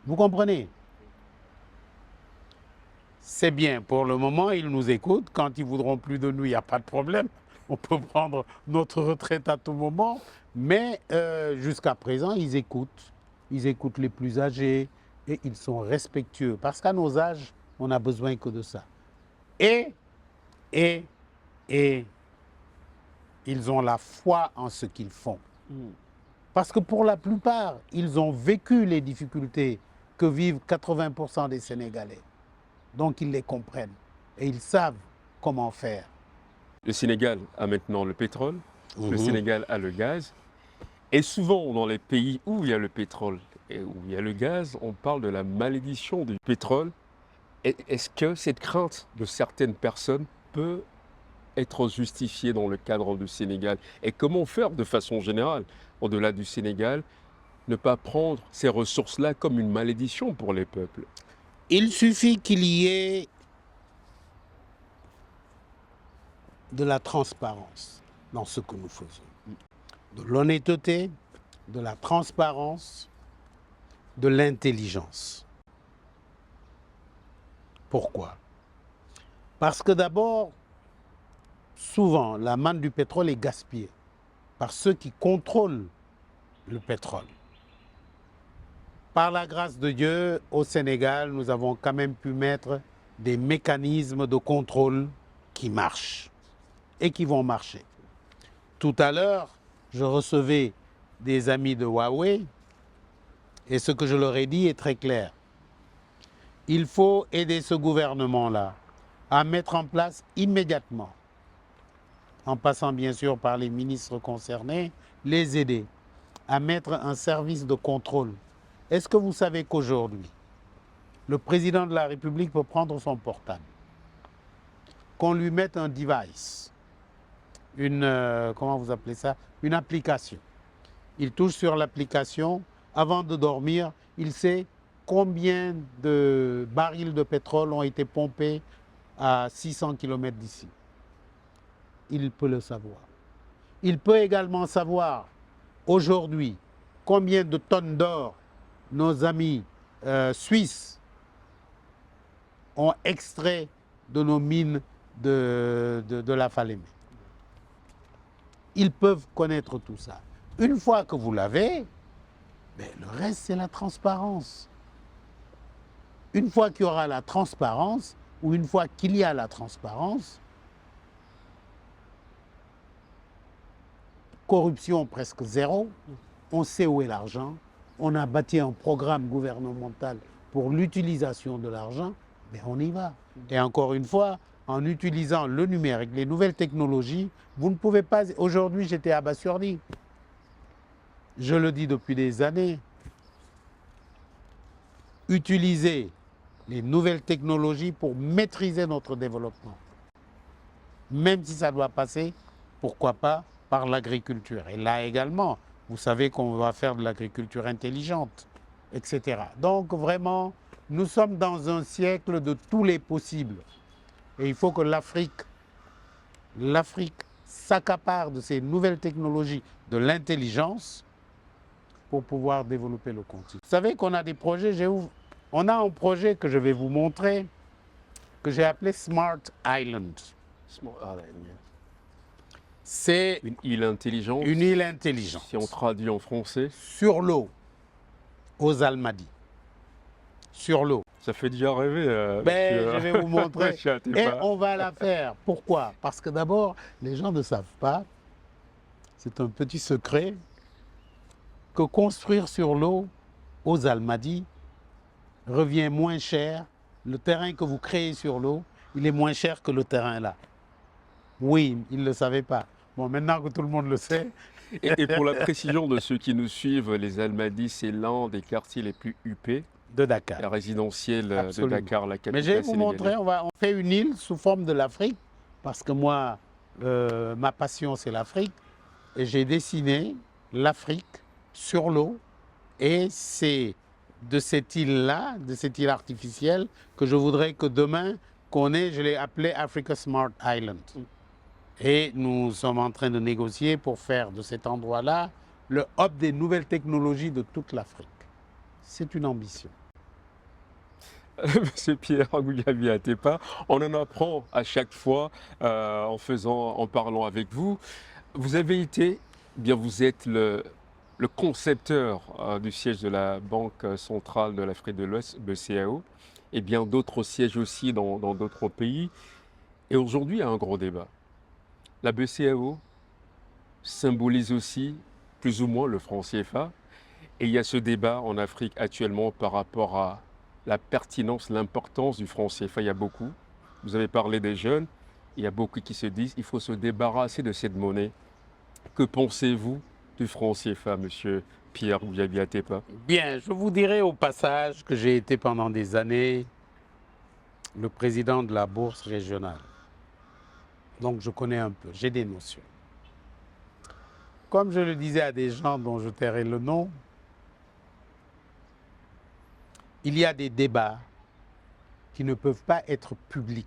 Vous comprenez? C'est bien. Pour le moment, ils nous écoutent. Quand ils voudront plus de nous, il n'y a pas de problème. On peut prendre notre retraite à tout moment. Mais jusqu'à présent, ils écoutent. Ils écoutent les plus âgés. Et ils sont respectueux, parce qu'à nos âges, on n'a besoin que de ça. Et ils ont la foi en ce qu'ils font. Parce que pour la plupart, ils ont vécu les difficultés que vivent 80% des Sénégalais. Donc ils les comprennent et ils savent comment faire. Le Sénégal a maintenant le pétrole, le Sénégal a le gaz. Et souvent, dans les pays où il y a le pétrole et où il y a le gaz, on parle de la malédiction du pétrole. Est-ce que cette crainte de certaines personnes peut être justifiée dans le cadre du Sénégal? Et comment faire de façon générale, au-delà du Sénégal, ne pas prendre ces ressources-là comme une malédiction pour les peuples? Il suffit qu'il y ait de la transparence dans ce que nous faisons. De l'honnêteté, de la transparence, de l'intelligence. Pourquoi? Parce que d'abord, souvent, la manne du pétrole est gaspillée par ceux qui contrôlent le pétrole. Par la grâce de Dieu, au Sénégal, nous avons quand même pu mettre des mécanismes de contrôle qui marchent et qui vont marcher. Tout à l'heure, je recevais des amis de Huawei et ce que je leur ai dit est très clair. Il faut aider ce gouvernement-là à mettre en place immédiatement, en passant bien sûr par les ministres concernés, les aider à mettre un service de contrôle. Est-ce que vous savez qu'aujourd'hui, le président de la République peut prendre son portable, qu'on lui mette un device, comment vous appelez ça, une application. Il touche sur l'application, avant de dormir, il sait combien de barils de pétrole ont été pompés à 600 km d'ici. Il peut le savoir. Il peut également savoir aujourd'hui combien de tonnes d'or nos amis suisses ont extrait de nos mines de la Falémé. Ils peuvent connaître tout ça. Une fois que vous l'avez, le reste c'est la transparence. Une fois qu'il y aura la transparence, ou une fois qu'il y a la transparence, corruption presque zéro, on sait où est l'argent, on a bâti un programme gouvernemental pour l'utilisation de l'argent, on y va. Et encore une fois, en utilisant le numérique, les nouvelles technologies, vous ne pouvez pas... Aujourd'hui, j'étais abasourdi. Je le dis depuis des années. Utiliser les nouvelles technologies pour maîtriser notre développement. Même si ça doit passer, pourquoi pas, par l'agriculture. Et là également, vous savez qu'on va faire de l'agriculture intelligente, etc. Donc vraiment, nous sommes dans un siècle de tous les possibles. Et il faut que l'Afrique s'accapare de ces nouvelles technologies, de l'intelligence, pour pouvoir développer le continent. Vous savez qu'on a des projets, on a un projet que je vais vous montrer, que j'ai appelé Smart Island. Smart Island. C'est une île intelligente. Une île intelligente. Si on traduit en français. Sur l'eau, aux Almadies. Sur l'eau. Ça fait déjà rêver. Je vais vous montrer. Et on va la faire. Pourquoi? Parce que d'abord, les gens ne savent pas, c'est un petit secret, que construire sur l'eau, aux Almadies, revient moins cher. Le terrain que vous créez sur l'eau, il est moins cher que le terrain là. Oui, ils ne le savaient pas. Bon, maintenant que tout le monde le sait. Et pour la précision de ceux qui nous suivent, les Almadies, c'est l'un des quartiers les plus huppés de Dakar. La résidentielle de Dakar, la capitale. Mais je vais vous montrer, on fait une île sous forme de l'Afrique, parce que moi, ma passion c'est l'Afrique, et j'ai dessiné l'Afrique sur l'eau, et c'est de cette île-là, de cette île artificielle, que je voudrais que demain, je l'ai appelé Africa Smart Island. Et nous sommes en train de négocier pour faire de cet endroit-là le hub des nouvelles technologies de toute l'Afrique. C'est une ambition. Monsieur Pierre Goudiaby Atepa, on en apprend à chaque fois en parlant avec vous. Vous avez été, vous êtes le concepteur du siège de la Banque centrale de l'Afrique de l'Ouest, BCEAO, et bien d'autres sièges aussi dans d'autres pays. Et aujourd'hui, il y a un gros débat. La BCEAO symbolise aussi plus ou moins le franc CFA. Et il y a ce débat en Afrique actuellement par rapport à la pertinence, l'importance du franc CFA. Il y a beaucoup. Vous avez parlé des jeunes. Il y a beaucoup qui se disent qu'il faut se débarrasser de cette monnaie. Que pensez-vous du franc CFA, monsieur Pierre Goudiaby Atepa? Bien, je vous dirai au passage que j'ai été pendant des années le président de la bourse régionale. Donc je connais un peu, j'ai des notions. Comme je le disais à des gens dont je tairai le nom, il y a des débats qui ne peuvent pas être publics.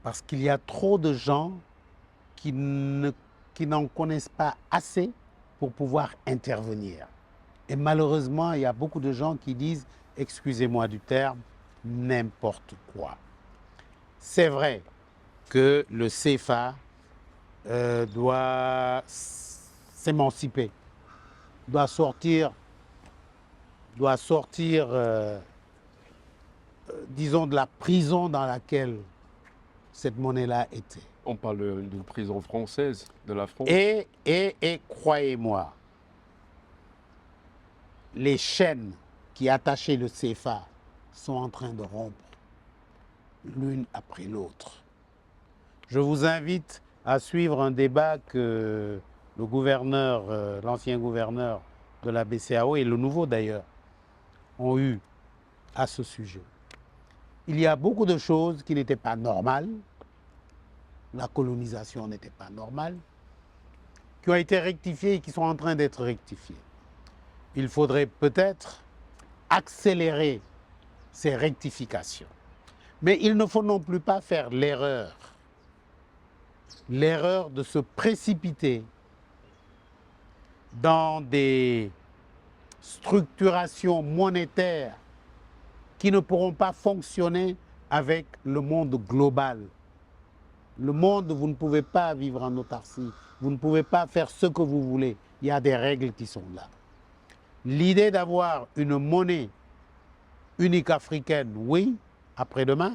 Parce qu'il y a trop de gens qui n'en connaissent pas assez pour pouvoir intervenir. Et malheureusement, il y a beaucoup de gens qui disent, excusez-moi du terme, n'importe quoi. C'est vrai que le CFA doit s'émanciper, doit sortir, disons, de la prison dans laquelle cette monnaie-là était. On parle d'une prison française, de la France. Et croyez-moi, les chaînes qui attachaient le CFA sont en train de rompre l'une après l'autre. Je vous invite à suivre un débat que le gouverneur, l'ancien gouverneur de la BCEAO et le nouveau d'ailleurs, ont eu à ce sujet. Il y a beaucoup de choses qui n'étaient pas normales. La colonisation n'était pas normale, qui ont été rectifiées et qui sont en train d'être rectifiées. Il faudrait peut-être accélérer ces rectifications. Mais il ne faut non plus pas faire l'erreur de se précipiter dans des structurations monétaires qui ne pourront pas fonctionner avec le monde global. Le monde, vous ne pouvez pas vivre en autarcie, vous ne pouvez pas faire ce que vous voulez. Il y a des règles qui sont là. L'idée d'avoir une monnaie unique africaine, oui, après-demain,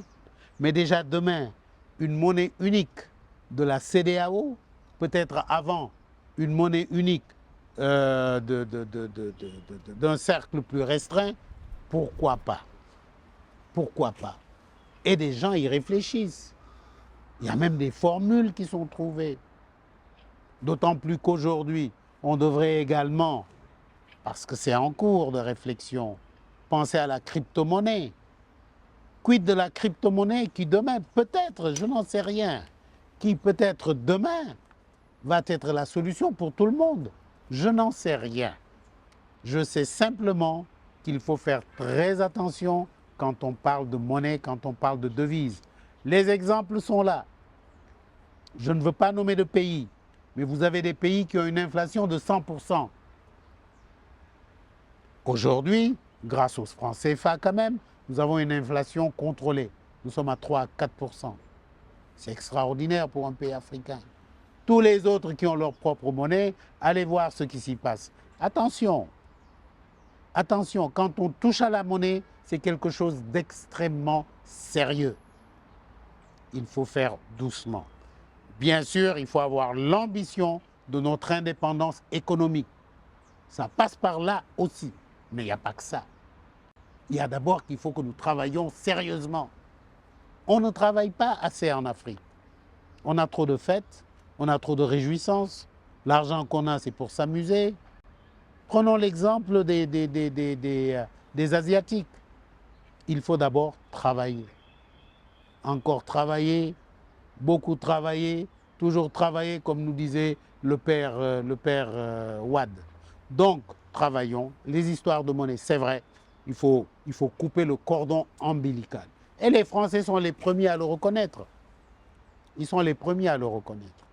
mais déjà demain, une monnaie unique de la CEDEAO, peut-être avant une monnaie unique d'un cercle plus restreint, pourquoi pas? Pourquoi pas? Et des gens y réfléchissent. Il y a même des formules qui sont trouvées. D'autant plus qu'aujourd'hui, on devrait également, parce que c'est en cours de réflexion, penser à la crypto-monnaie. Quid de la crypto-monnaie qui demain, peut-être, je n'en sais rien, qui peut-être demain va être la solution pour tout le monde. Je n'en sais rien. Je sais simplement qu'il faut faire très attention quand on parle de monnaie, quand on parle de devise. Les exemples sont là. Je ne veux pas nommer de pays, mais vous avez des pays qui ont une inflation de 100%. Aujourd'hui, grâce aux francs CFA quand même, nous avons une inflation contrôlée. Nous sommes à 3 à 4%. C'est extraordinaire pour un pays africain. Tous les autres qui ont leur propre monnaie, allez voir ce qui s'y passe. Attention, attention, quand on touche à la monnaie, c'est quelque chose d'extrêmement sérieux. Il faut faire doucement. Bien sûr, il faut avoir l'ambition de notre indépendance économique. Ça passe par là aussi. Mais il n'y a pas que ça. Il y a d'abord qu'il faut que nous travaillions sérieusement. On ne travaille pas assez en Afrique. On a trop de fêtes, on a trop de réjouissances. L'argent qu'on a, c'est pour s'amuser. Prenons l'exemple des Asiatiques. Il faut d'abord travailler. Encore travailler, beaucoup travailler, toujours travailler, comme nous disait le père Wade. Donc, travaillons. Les histoires de monnaie, c'est vrai, il faut couper le cordon ombilical. Et les Français sont les premiers à le reconnaître. Ils sont les premiers à le reconnaître.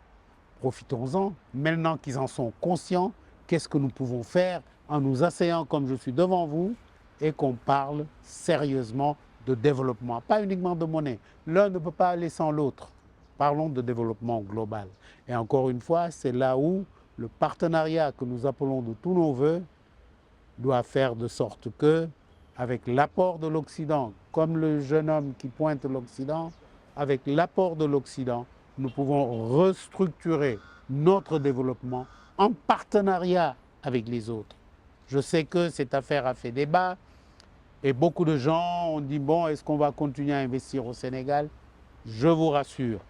Profitons-en, maintenant qu'ils en sont conscients, qu'est-ce que nous pouvons faire en nous asseyant comme je suis devant vous et qu'on parle sérieusement de développement, pas uniquement de monnaie. L'un ne peut pas aller sans l'autre. Parlons de développement global. Et encore une fois, c'est là où le partenariat que nous appelons de tous nos voeux doit faire de sorte que, avec l'apport de l'Occident, comme le jeune homme qui pointe l'Occident, avec l'apport de l'Occident, nous pouvons restructurer notre développement en partenariat avec les autres. Je sais que cette affaire a fait débat et beaucoup de gens ont dit, bon, est-ce qu'on va continuer à investir au Sénégal? Je vous rassure,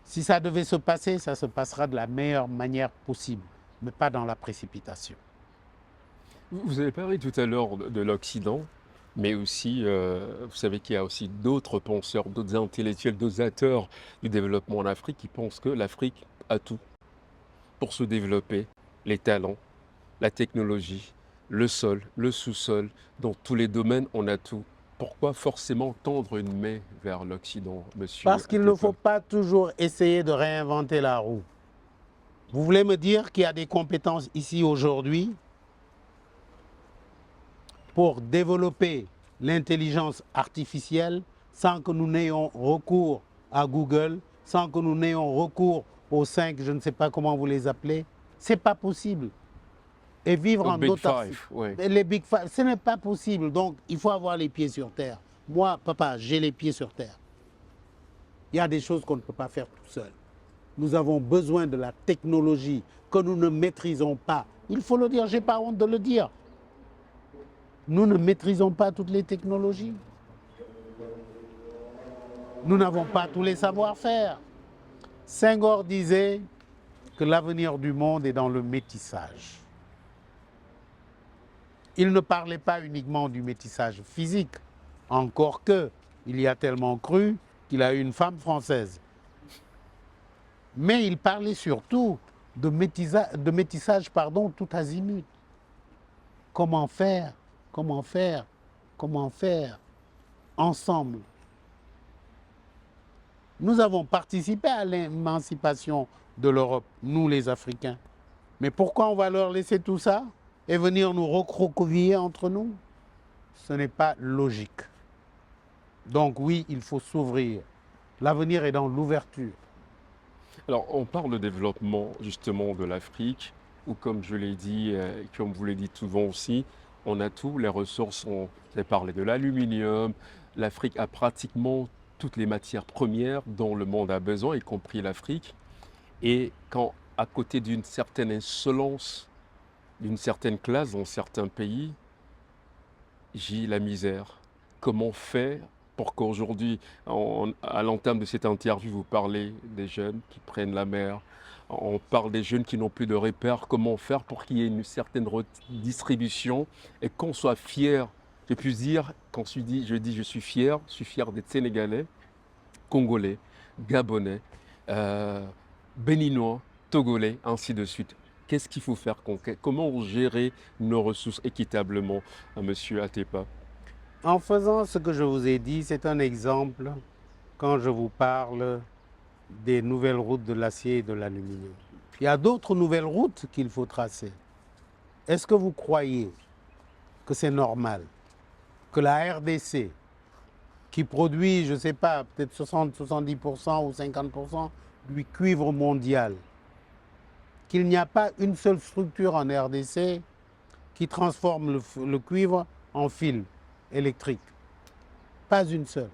si ça devait se passer, ça se passera de la meilleure manière possible, mais pas dans la précipitation. Vous avez parlé tout à l'heure de l'Occident, mais aussi, vous savez qu'il y a aussi d'autres penseurs, d'autres intellectuels, d'autres acteurs du développement en Afrique qui pensent que l'Afrique a tout pour se développer, les talents, la technologie. Mais il y a aussi des le sol, le sous-sol, dans tous les domaines, on a tout. Pourquoi forcément tendre une main vers l'Occident, monsieur Parce qu'il ne Atepa? faut pas toujours essayer de réinventer la roue. Vous voulez me dire qu'il y a des compétences ici aujourd'hui pour développer l'intelligence artificielle sans que nous n'ayons recours à Google, sans que nous n'ayons recours aux 5, je ne sais pas comment vous les appelez? C'est pas possible. Et vivre Au en Big autarcie. Five, oui. Les Big Five, ce n'est pas possible. Donc, il faut avoir les pieds sur terre. Moi, papa, j'ai les pieds sur terre. Il y a des choses qu'on ne peut pas faire tout seul. Nous avons besoin de la technologie que nous ne maîtrisons pas. Il faut le dire, je n'ai pas honte de le dire. Nous ne maîtrisons pas toutes les technologies. Nous n'avons pas tous les savoir-faire. Senghor disait que l'avenir du monde est dans le métissage. Il ne parlait pas uniquement du métissage physique, encore que il y a tellement cru qu'il a eu une femme française. Mais il parlait surtout de métissage, tout azimut. Comment faire, comment faire, comment faire ensemble. Nous avons participé à l'émancipation de l'Europe, nous les Africains. Mais pourquoi on va leur laisser tout ça et venir nous recroqueviller entre nous? Ce n'est pas logique. Donc oui, il faut s'ouvrir. L'avenir est dans l'ouverture. Alors, on parle de développement justement de l'Afrique, où comme je l'ai dit, comme vous l'avez dit souvent aussi, on a tout, les ressources, vous avez parlé de l'aluminium, l'Afrique a pratiquement toutes les matières premières dont le monde a besoin, y compris l'Afrique. Et quand à côté d'une certaine insolence, d'une certaine classe dans certains pays, j'ai la misère. Comment faire pour qu'aujourd'hui, à l'entame de cette interview, vous parlez des jeunes qui prennent la mer, on parle des jeunes qui n'ont plus de repères, comment faire pour qu'il y ait une certaine redistribution et qu'on soit fier. Je puis dire, quand je dis je suis fier d'être sénégalais, congolais, gabonais, béninois, togolais, ainsi de suite. Qu'est-ce qu'il faut faire? Comment gérer nos ressources équitablement, monsieur Atepa? En faisant ce que je vous ai dit, c'est un exemple quand je vous parle des nouvelles routes de l'acier et de l'aluminium. Il y a d'autres nouvelles routes qu'il faut tracer. Est-ce que vous croyez que c'est normal que la RDC, qui produit, je ne sais pas, peut-être 60-70% ou 50% du cuivre mondial, qu'il n'y a pas une seule structure en RDC qui transforme le cuivre en fil électrique? Pas une seule.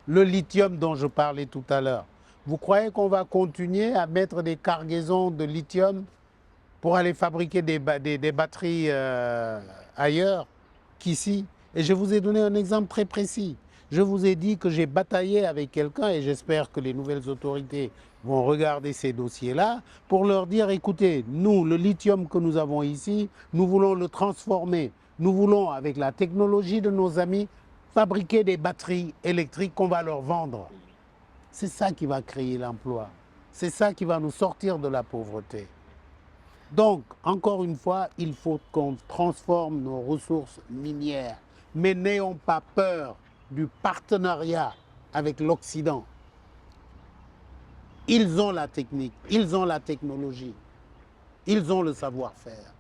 Le lithium dont je parlais tout à l'heure, vous croyez qu'on va continuer à mettre des cargaisons de lithium pour aller fabriquer des batteries ailleurs qu'ici? Et je vous ai donné un exemple très précis. Je vous ai dit que j'ai bataillé avec quelqu'un et j'espère que les nouvelles autorités vont regarder ces dossiers-là pour leur dire, écoutez, nous, le lithium que nous avons ici, nous voulons le transformer. Nous voulons, avec la technologie de nos amis, fabriquer des batteries électriques qu'on va leur vendre. C'est ça qui va créer l'emploi. C'est ça qui va nous sortir de la pauvreté. Donc, encore une fois, il faut qu'on transforme nos ressources minières. Mais n'ayons pas peur du partenariat avec l'Occident. Ils ont la technique, ils ont la technologie, ils ont le savoir-faire.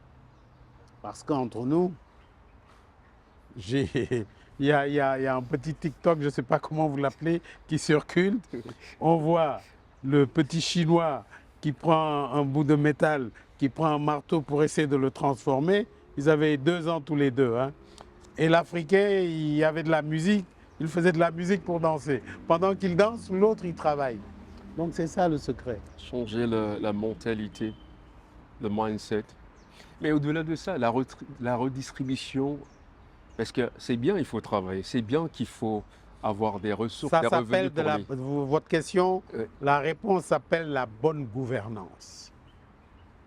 Parce qu'entre nous, il y a un petit TikTok, je ne sais pas comment vous l'appelez, qui circule. On voit le petit Chinois qui prend un bout de métal, qui prend un marteau pour essayer de le transformer. Ils avaient 2 ans tous les deux. Hein. Et l'Africain, il y avait de la musique, il faisait de la musique pour danser. Pendant qu'il danse, l'autre, il travaille. Donc c'est ça le secret. Changer la mentalité, le mindset. Mais au-delà de ça, la redistribution, parce que c'est bien, il faut travailler, c'est bien qu'il faut avoir des ressources, Ça des revenus s'appelle, pour les... votre question, Ouais. la réponse s'appelle la bonne gouvernance.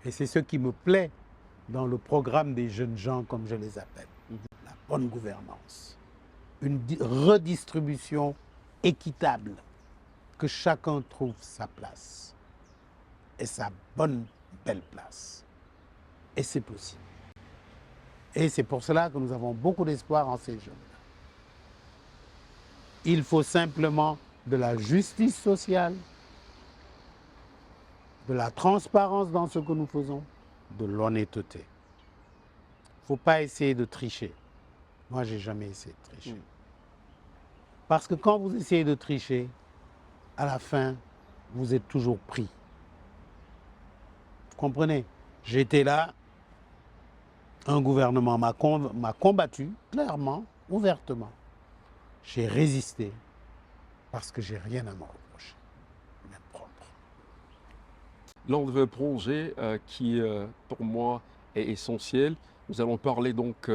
Et c'est ce qui me plaît dans le programme des jeunes gens, comme je les appelle. La bonne gouvernance. Une redistribution équitable, que chacun trouve sa place. Et sa bonne, belle place. Et c'est possible. Et c'est pour cela que nous avons beaucoup d'espoir en ces jeunes. Il faut simplement de la justice sociale, de la transparence dans ce que nous faisons, de l'honnêteté. Il ne faut pas essayer de tricher. Moi, je n'ai jamais essayé de tricher. Parce que quand vous essayez de tricher, à la fin, vous êtes toujours pris. Vous comprenez? J'étais là, un gouvernement m'a combattu, clairement, ouvertement. J'ai résisté, parce que j'ai rien à me reprocher, même propre. L'un de vos projets qui, pour moi, est essentiel, nous allons parler donc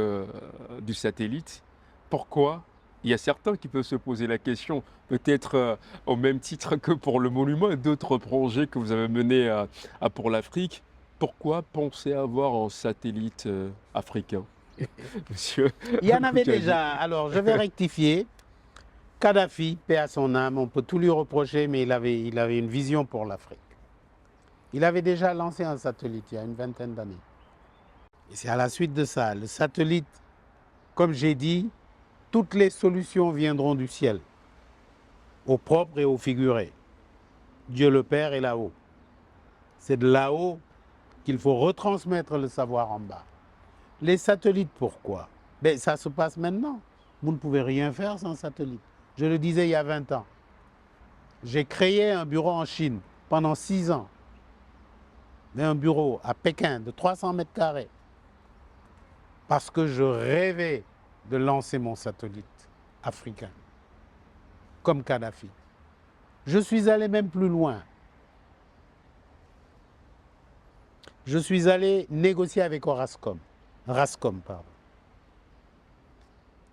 du satellite. Pourquoi? Il y a certains qui peuvent se poser la question, peut-être au même titre que pour le monument et d'autres projets que vous avez menés pour l'Afrique. Pourquoi penser avoir un satellite africain, monsieur? Il y en avait déjà. Alors, je vais rectifier. Kadhafi, paix à son âme, on peut tout lui reprocher, mais il avait une vision pour l'Afrique. Il avait déjà lancé un satellite il y a une vingtaine d'années. Et c'est à la suite de ça. Le satellite, comme j'ai dit, toutes les solutions viendront du ciel, au propre et au figuré. Dieu le Père est là-haut. C'est de là-haut qu'il faut retransmettre le savoir en bas. Les satellites, pourquoi? Ben, ça se passe maintenant. Vous ne pouvez rien faire sans satellite. Je le disais il y a 20 ans. J'ai créé un bureau en Chine pendant 6 ans. Mais un bureau à Pékin de 300 mètres carrés. Parce que je rêvais de lancer mon satellite africain, comme Kadhafi. Je suis allé même plus loin. Je suis allé négocier avec Rascom,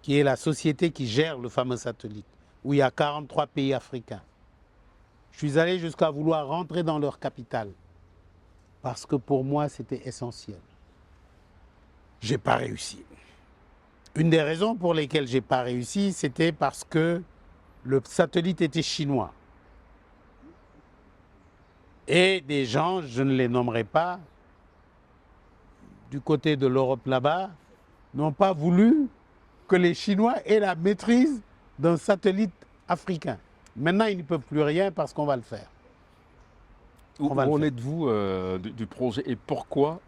qui est la société qui gère le fameux satellite, où il y a 43 pays africains. Je suis allé jusqu'à vouloir rentrer dans leur capitale, parce que pour moi, c'était essentiel. Je n'ai pas réussi. Une des raisons pour lesquelles je n'ai pas réussi, c'était parce que le satellite était chinois. Et des gens, je ne les nommerai pas, du côté de l'Europe là-bas, n'ont pas voulu que les Chinois aient la maîtrise d'un satellite africain. Maintenant, ils ne peuvent plus rien parce qu'on va le faire. Où en êtes-vous du projet et pourquoi,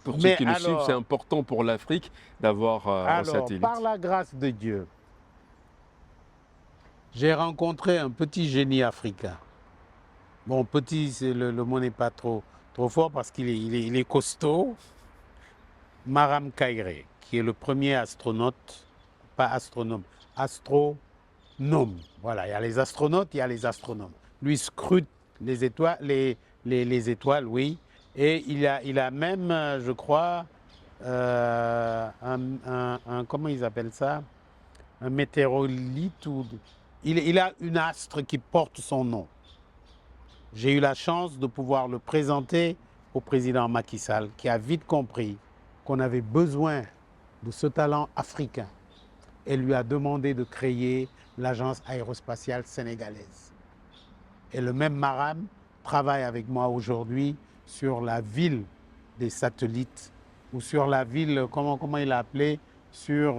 pour ceux qui nous suivent, c'est important pour l'Afrique d'avoir un satellite? Par la grâce de Dieu, j'ai rencontré un petit génie africain. Bon, petit, le mot n'est pas trop fort parce qu'il est costaud. Maram Kairé, qui est le premier astronaute, pas astronome, astronome. Voilà, il y a les astronautes, il y a les astronomes. Lui scrute les étoiles, les étoiles, oui. Et il a même, je crois, comment ils appellent ça? Un météorolite. Il a une astre qui porte son nom. J'ai eu la chance de pouvoir le présenter au président Macky Sall, qui a vite compris qu'on avait besoin de ce talent africain et lui a demandé de créer l'agence aérospatiale sénégalaise. Et le même Maram travaille avec moi aujourd'hui sur la ville des satellites ou sur la ville, comment il a appelé, sur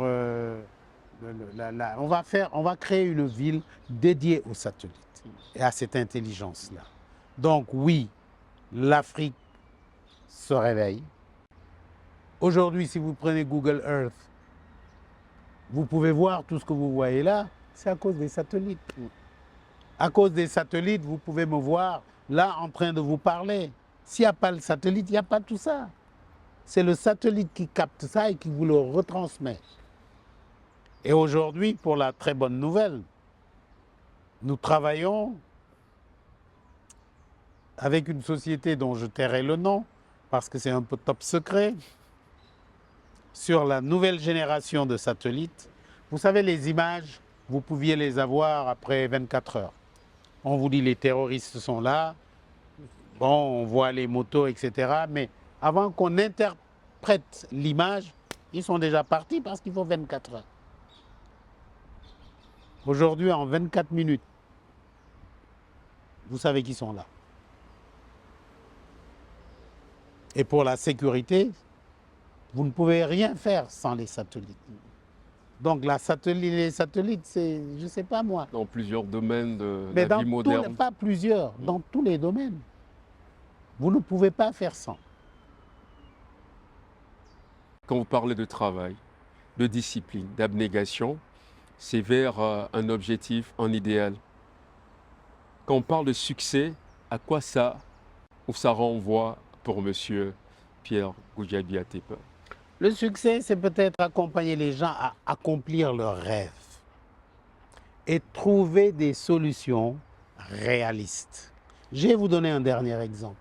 on va créer une ville dédiée aux satellites et à cette intelligence-là. Donc oui, l'Afrique se réveille. Aujourd'hui, si vous prenez Google Earth, vous pouvez voir tout ce que vous voyez là, c'est à cause des satellites. À cause des satellites, vous pouvez me voir là en train de vous parler. S'il n'y a pas le satellite, il n'y a pas tout ça. C'est le satellite qui capte ça et qui vous le retransmet. Et aujourd'hui, pour la très bonne nouvelle, nous travaillons avec une société dont je tairai le nom, parce que c'est un peu top secret, sur la nouvelle génération de satellites. Vous savez, les images, vous pouviez les avoir après 24 heures. On vous dit les terroristes sont là, bon, on voit les motos, etc. Mais avant qu'on interprète l'image, ils sont déjà partis parce qu'il faut 24 heures. Aujourd'hui, en 24 minutes, vous savez qu'ils sont là. Et pour la sécurité, Vous ne pouvez rien faire sans les satellites. Donc les satellites, c'est, je ne sais pas moi. Dans plusieurs domaines de Mais la vie moderne. pas plusieurs, dans tous les domaines. Vous ne pouvez pas faire sans. Quand vous parlez de travail, de discipline, d'abnégation, c'est vers un objectif, un idéal. Quand on parle de succès, à quoi ça renvoie pour Monsieur Pierre Goudiaby Atepa? Le succès, c'est peut-être accompagner les gens à accomplir leurs rêves et trouver des solutions réalistes. Je vais vous donner un dernier exemple.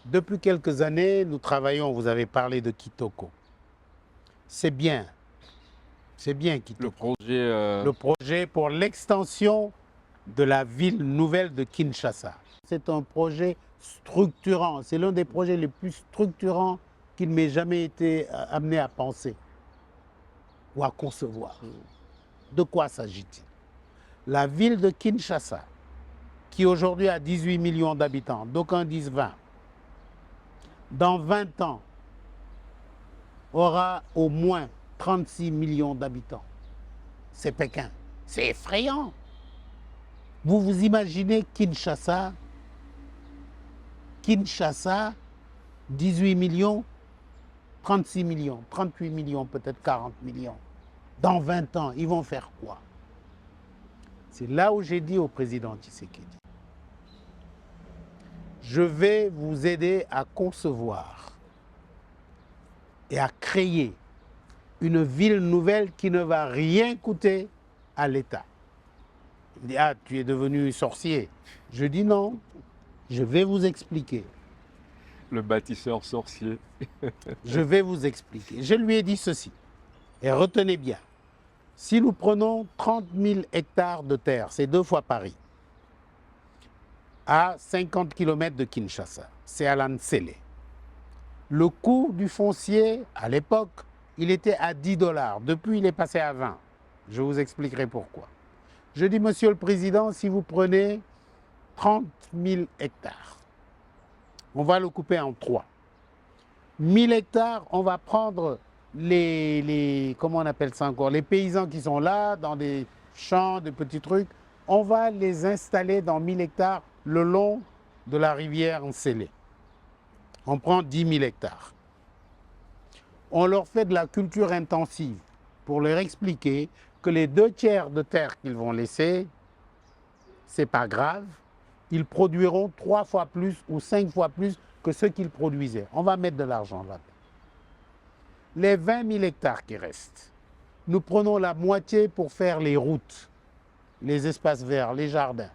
Depuis quelques années, nous travaillons, vous avez parlé de Kitoko. C'est bien Kitoko. Le projet pour l'extension de la ville nouvelle de Kinshasa. C'est un projet structurant, c'est l'un des projets les plus structurants qu'il ne m'ait jamais été amené à penser ou à concevoir. De quoi s'agit-il? La ville de Kinshasa, qui aujourd'hui a 18 millions d'habitants, d'aucuns disent 20, dans 20 ans, aura au moins 36 millions d'habitants. C'est Pékin. C'est effrayant. Vous vous imaginez Kinshasa, 18 millions, 36 millions, 38 millions, peut-être 40 millions. Dans 20 ans, ils vont faire quoi? C'est là où j'ai dit au président Tshisekedi, je vais vous aider à concevoir et à créer une ville nouvelle qui ne va rien coûter à l'État. Il dit, ah, tu es devenu sorcier. Je dis non, je vais vous expliquer. Le bâtisseur sorcier. Je vais vous expliquer. Je lui ai dit ceci, et retenez bien, si nous prenons 30 000 hectares de terre, c'est 2 fois Paris, à 50 km de Kinshasa, c'est à Lansele. Le coût du foncier, à l'époque, il était à 10 $. Depuis, il est passé à 20. Je vous expliquerai pourquoi. Je dis, Monsieur le Président, si vous prenez 30 000 hectares, on va le couper en 3. 1000 hectares, on va prendre comment on appelle ça encore, les paysans qui sont là, dans des champs, des petits trucs, on va les installer dans 1000 hectares le long de la rivière Nsélé. On prend 10 000 hectares. On leur fait de la culture intensive pour leur expliquer que les 2/3 de terre qu'ils vont laisser, c'est pas grave, ils produiront 3 fois plus ou 5 fois plus que ce qu'ils produisaient. On va mettre de l'argent là-dedans. Les 20 000 hectares qui restent, nous prenons la moitié pour faire les routes, les espaces verts, les jardins.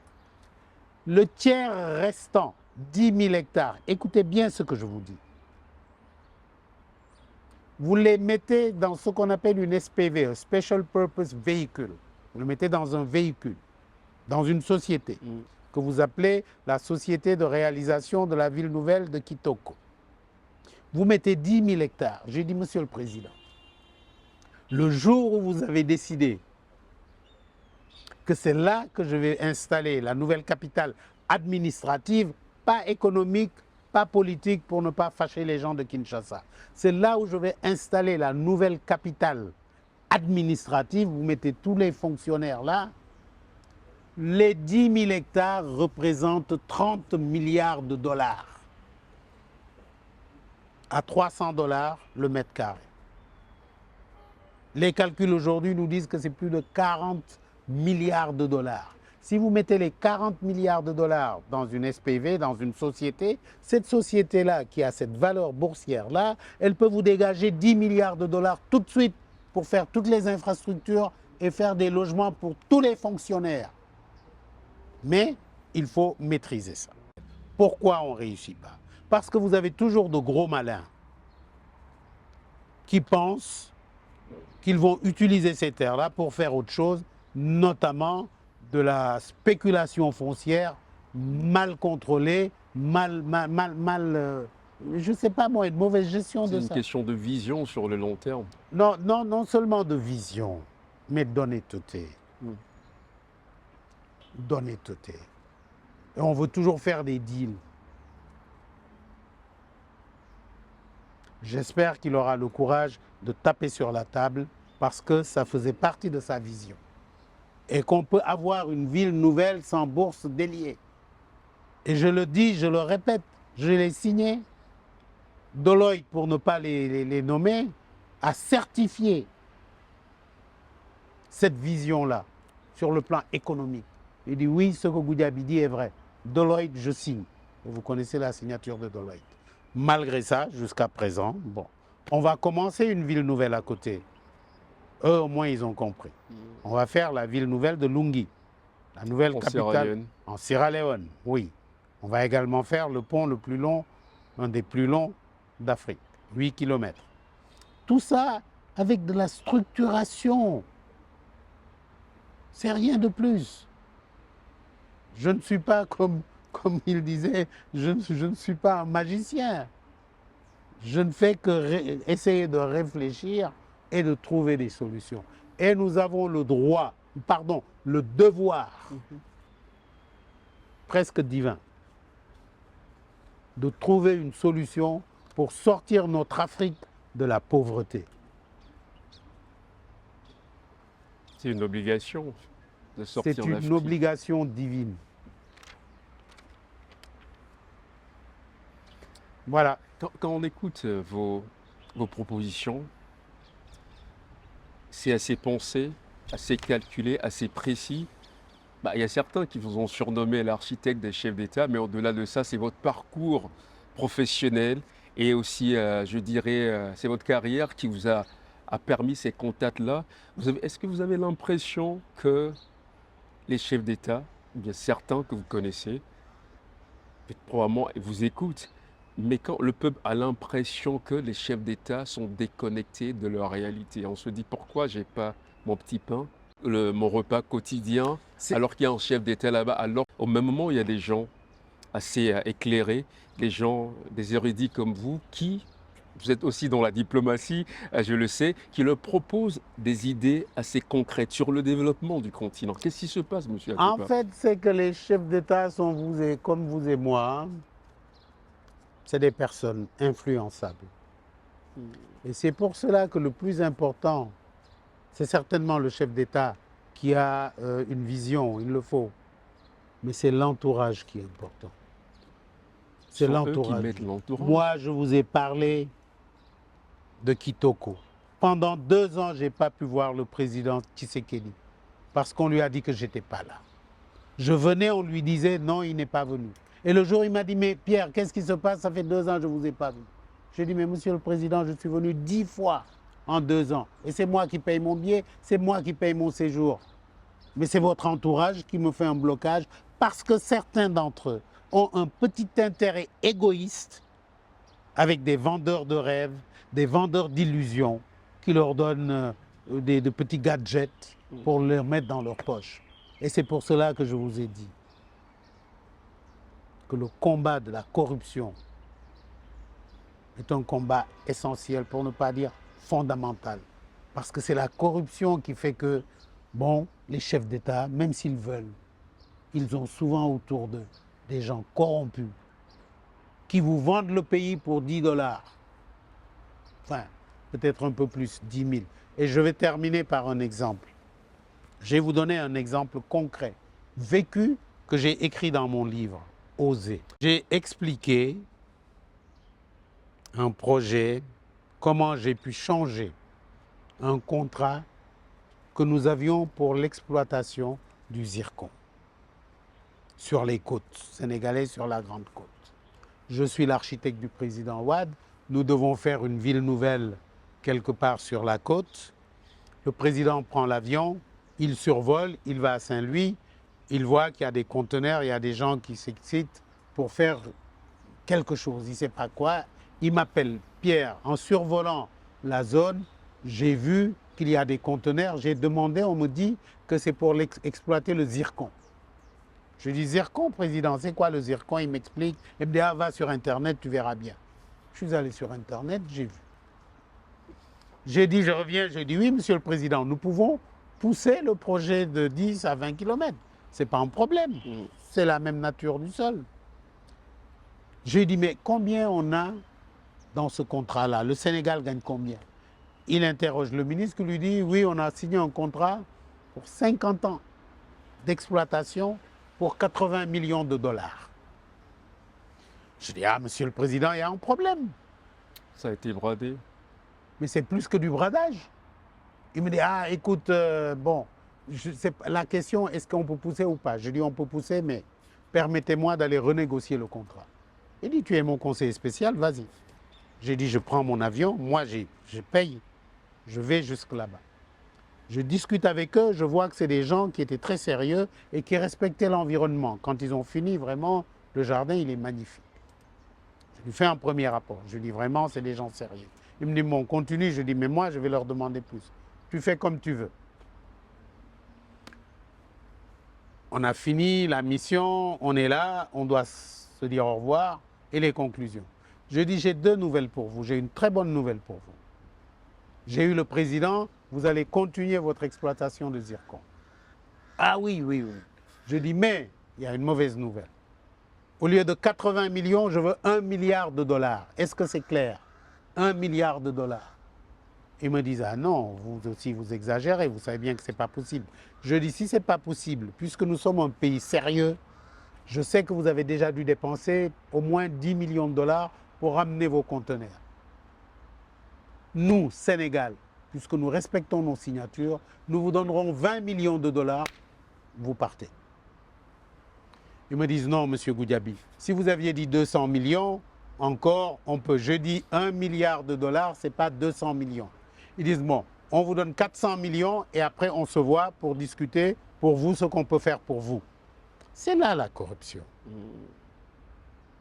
Le tiers restant, 10 000 hectares, écoutez bien ce que je vous dis. Vous les mettez dans ce qu'on appelle une SPV, un Special Purpose Vehicle. Vous le mettez dans un véhicule, dans une société, que vous appelez la Société de réalisation de la ville nouvelle de Kitoko. Vous mettez 10 000 hectares. J'ai dit, Monsieur le Président, le jour où vous avez décidé que c'est là que je vais installer la nouvelle capitale administrative, pas économique, pas politique, pour ne pas fâcher les gens de Kinshasa. C'est là où je vais installer la nouvelle capitale administrative. Vous mettez tous les fonctionnaires là. Les 10 000 hectares représentent 30 milliards de dollars. À 300 $ le mètre carré. Les calculs aujourd'hui nous disent que c'est plus de 40 milliards de dollars. Si vous mettez les 40 milliards de dollars dans une SPV, dans une société, cette société-là qui a cette valeur boursière-là, elle peut vous dégager 10 milliards de dollars tout de suite pour faire toutes les infrastructures et faire des logements pour tous les fonctionnaires. Mais il faut maîtriser ça. Pourquoi on ne réussit pas? Parce que vous avez toujours de gros malins qui pensent qu'ils vont utiliser ces terres-là pour faire autre chose, notamment de la spéculation foncière mal contrôlée, je ne sais pas moi, une mauvaise gestion de ça. C'est une question de vision sur le long terme. Non seulement de vision, mais d'honnêteté. D'honnêteté. Et on veut toujours faire des deals. J'espère qu'il aura le courage de taper sur la table parce que ça faisait partie de sa vision. Et qu'on peut avoir une ville nouvelle sans bourse déliée. Et je le dis, je le répète, je l'ai signé. Deloitte, pour ne pas les nommer, a certifié cette vision-là sur le plan économique. Il dit oui, ce que Goudiaby dit est vrai. Deloitte, je signe. Et vous connaissez la signature de Deloitte. Malgré ça, jusqu'à présent, bon, on va commencer une ville nouvelle à côté. Eux, au moins, ils ont compris. On va faire la ville nouvelle de Lungi, la nouvelle capitale en Sierra Leone. Oui. On va également faire le pont le plus long, un des plus longs d'Afrique, 8 km. Tout ça avec de la structuration. C'est rien de plus. Je ne suis pas, comme il disait, je ne suis pas un magicien. Je ne fais que essayer de réfléchir et de trouver des solutions. Et nous avons le droit, pardon, le devoir, presque divin, de trouver une solution pour sortir notre Afrique de la pauvreté. C'est une obligation de sortir C'est l'Afrique. une obligation divine. Voilà. Quand on écoute vos propositions, c'est assez pensé, assez calculé, assez précis. Bah, il y a certains qui vous ont surnommé l'architecte des chefs d'État, mais au-delà de ça, c'est votre parcours professionnel et aussi, je dirais, c'est votre carrière qui vous a permis ces contacts-là. Est-ce que vous avez l'impression que les chefs d'État, ou bien certains que vous connaissez, probablement vous écoutent, mais quand le peuple a l'impression que les chefs d'État sont déconnectés de leur réalité, on se dit pourquoi j'ai pas mon petit pain, mon repas quotidien, alors qu'il y a un chef d'État là-bas, alors au même moment il y a des gens assez éclairés, des gens, des érudits comme vous, qui, vous êtes aussi dans la diplomatie, je le sais, qui leur proposent des idées assez concrètes sur le développement du continent. Qu'est-ce qui se passe, monsieur Atepa? En fait, c'est que les chefs d'État sont comme vous et moi. C'est des personnes influençables. Et c'est pour cela que le plus important, c'est certainement le chef d'État qui a une vision, il le faut. Mais c'est l'entourage qui est important. C'est l'entourage. Moi, je vous ai parlé de Kitoko. Pendant 2 ans, je n'ai pas pu voir le président Tshisekedi parce qu'on lui a dit que je n'étais pas là. Je venais, on lui disait non, il n'est pas venu. Et le jour, il m'a dit, mais Pierre, qu'est-ce qui se passe? Ça fait 2 ans que je ne vous ai pas vu. J'ai dit, mais monsieur le président, je suis venu 10 fois en 2 ans. Et c'est moi qui paye mon billet, c'est moi qui paye mon séjour. Mais c'est votre entourage qui me fait un blocage parce que certains d'entre eux ont un petit intérêt égoïste avec des vendeurs de rêves, des vendeurs d'illusions qui leur donnent de petits gadgets pour les mettre dans leur poche. Et c'est pour cela que je vous ai dit que le combat de la corruption est un combat essentiel, pour ne pas dire fondamental. Parce que c'est la corruption qui fait que, bon, les chefs d'État, même s'ils veulent, ils ont souvent autour d'eux des gens corrompus qui vous vendent le pays pour 10 $. Enfin, peut-être un peu plus, 10 000. Et je vais terminer par un exemple. Je vais vous donner un exemple concret, vécu, que j'ai écrit dans mon livre, Oser. J'ai expliqué un projet, comment j'ai pu changer un contrat que nous avions pour l'exploitation du zircon sur les côtes sénégalaises, sur la Grande Côte. Je suis l'architecte du président Wade. Nous devons faire une ville nouvelle quelque part sur la côte. Le président prend l'avion, il survole, il va à Saint-Louis, il voit qu'il y a des conteneurs, il y a des gens qui s'excitent pour faire quelque chose, il ne sait pas quoi. Il m'appelle Pierre, en survolant la zone, j'ai vu qu'il y a des conteneurs, j'ai demandé, on me dit que c'est pour exploiter le zircon. Je dis, zircon, président, c'est quoi le zircon? Il m'explique, il me dit, ah, va sur Internet, tu verras bien. Je suis allé sur Internet, j'ai vu. J'ai dit, je reviens, j'ai dit, oui, monsieur le président, nous pouvons pousser le projet de 10 à 20 km. Ce n'est pas un problème, c'est la même nature du sol. J'ai dit, mais combien on a dans ce contrat-là? Le Sénégal gagne combien? Il interroge le ministre qui lui dit, oui, on a signé un contrat pour 50 ans d'exploitation pour 80 millions de dollars. Je dis, ah, monsieur le président, il y a un problème. Ça a été bradé. Mais c'est plus que du bradage. Il me dit, ah, écoute, bon, la question, est-ce qu'on peut pousser ou pas? Je dis, on peut pousser, mais permettez-moi d'aller renégocier le contrat. Il dit, tu es mon conseiller spécial, vas-y. J'ai dit, je prends mon avion, moi, je paye, je vais jusque là-bas. Je discute avec eux, je vois que c'est des gens qui étaient très sérieux et qui respectaient l'environnement. Quand ils ont fini, vraiment, le jardin, il est magnifique. Je lui fais un premier rapport. Je lui dis, vraiment, c'est des gens sérieux. Il me dit, bon, continue. Je dis, mais moi, je vais leur demander plus. Tu fais comme tu veux. On a fini la mission, on est là, on doit se dire au revoir et les conclusions. Je dis, j'ai deux nouvelles pour vous. J'ai une très bonne nouvelle pour vous. J'ai eu le président, vous allez continuer votre exploitation de zircon. Ah oui, oui, oui. Je dis, mais il y a une mauvaise nouvelle. Au lieu de 80 millions, je veux 1 milliard de dollars. Est-ce que c'est clair? 1 milliard de dollars. Ils me disent, ah non, vous aussi vous exagérez, vous savez bien que ce n'est pas possible. Je dis, si ce n'est pas possible, puisque nous sommes un pays sérieux, je sais que vous avez déjà dû dépenser au moins 10 millions de dollars pour ramener vos conteneurs. Nous, Sénégal, puisque nous respectons nos signatures, nous vous donnerons 20 millions de dollars, vous partez. Ils me disent, non, monsieur Goudiaby, si vous aviez dit 200 millions, encore, on peut. Je dis 1 milliard de dollars, ce n'est pas 200 millions. Ils disent, bon, on vous donne 400 millions et après on se voit pour discuter pour vous ce qu'on peut faire pour vous. C'est là la corruption.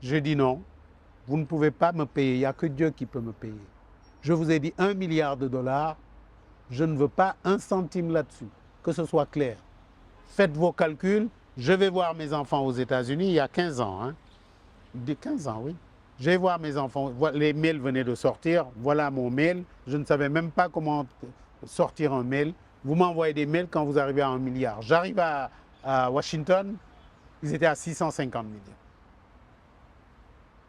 Je dis non, vous ne pouvez pas me payer, il n'y a que Dieu qui peut me payer. Je vous ai dit 1 milliard de dollars, je ne veux pas un centime là-dessus, que ce soit clair. Faites vos calculs, je vais voir mes enfants aux États-Unis il y a 15 ans. Hein. 15 ans, oui. Je vais voir mes enfants, les mails venaient de sortir, voilà mon mail. Je ne savais même pas comment sortir un mail. Vous m'envoyez des mails quand vous arrivez à 1 milliard. J'arrive à Washington, ils étaient à 650 millions.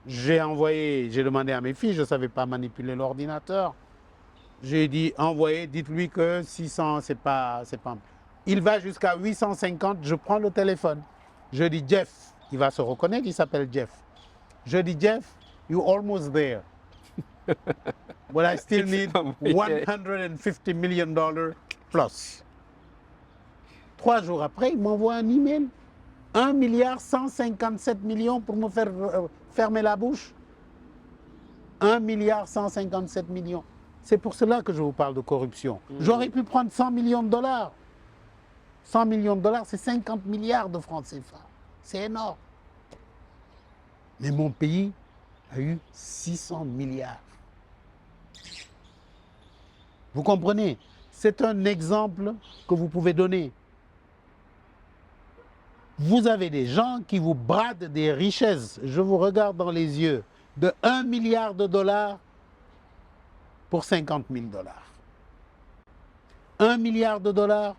J'ai demandé à mes filles, je ne savais pas manipuler l'ordinateur. J'ai dit, envoyez, dites-lui que 600, c'est pas... Il va jusqu'à 850, je prends le téléphone. Je dis, Jeff, il va se reconnaître, il s'appelle Jeff. Je dis, Jeff, you're almost there. But I still need $150 million plus. 3 jours après, il m'envoie un email. 1 milliard 157 millions pour me faire fermer la bouche. 1 milliard 157 millions. C'est pour cela que je vous parle de corruption. J'aurais pu prendre 100 millions de dollars. 100 millions de dollars, c'est 50 milliards de francs CFA. C'est énorme. Mais mon pays a eu 600 milliards. Vous comprenez? C'est un exemple que vous pouvez donner. Vous avez des gens qui vous bradent des richesses, je vous regarde dans les yeux, de 1 milliard de dollars pour 50 000 dollars. 1 milliard de dollars,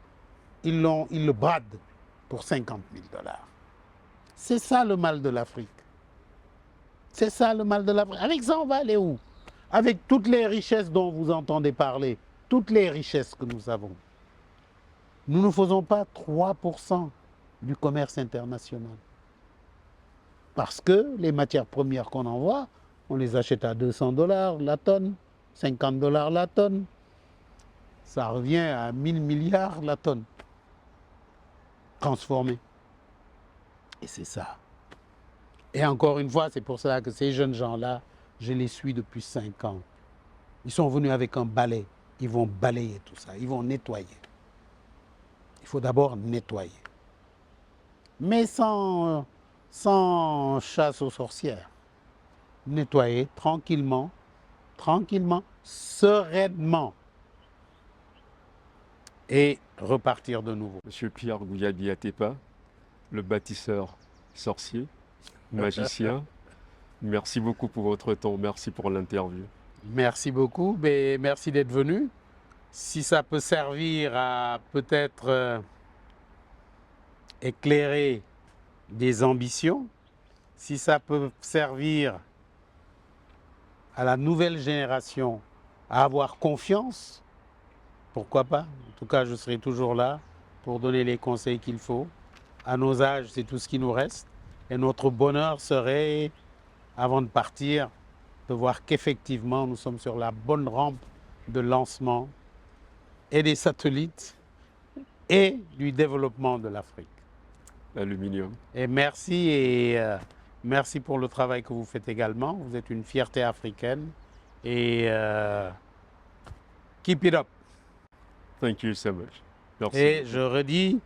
ils le bradent pour 50 000 dollars. C'est ça le mal de l'Afrique. C'est ça le mal de l'Afrique. Avec ça, on va aller où? Avec toutes les richesses dont vous entendez parler, toutes les richesses que nous avons. Nous ne faisons pas 3% du commerce international. Parce que les matières premières qu'on envoie, on les achète à 200 dollars la tonne, 50 dollars la tonne. Ça revient à 1000 milliards la tonne. Transformé. Et c'est ça. Et encore une fois, c'est pour cela que ces jeunes gens-là, je les suis depuis 5 ans. Ils sont venus avec un balai. Ils vont balayer tout ça. Ils vont nettoyer. Il faut d'abord nettoyer. Mais sans chasse aux sorcières. Nettoyer tranquillement, sereinement. Et repartir de nouveau. Monsieur Pierre Goudiaby Atepa, le bâtisseur sorcier, magicien, merci beaucoup pour votre temps, merci pour l'interview. Merci beaucoup, mais merci d'être venu. Si ça peut servir à peut-être éclairer des ambitions, si ça peut servir à la nouvelle génération à avoir confiance, pourquoi pas? En tout cas, je serai toujours là pour donner les conseils qu'il faut. À nos âges, c'est tout ce qui nous reste. Et notre bonheur serait, avant de partir, de voir qu'effectivement, nous sommes sur la bonne rampe de lancement et des satellites et du développement de l'Afrique. L'aluminium. Et merci pour le travail que vous faites également. Vous êtes une fierté africaine et keep it up. Thank you so much. Merci. Et je redis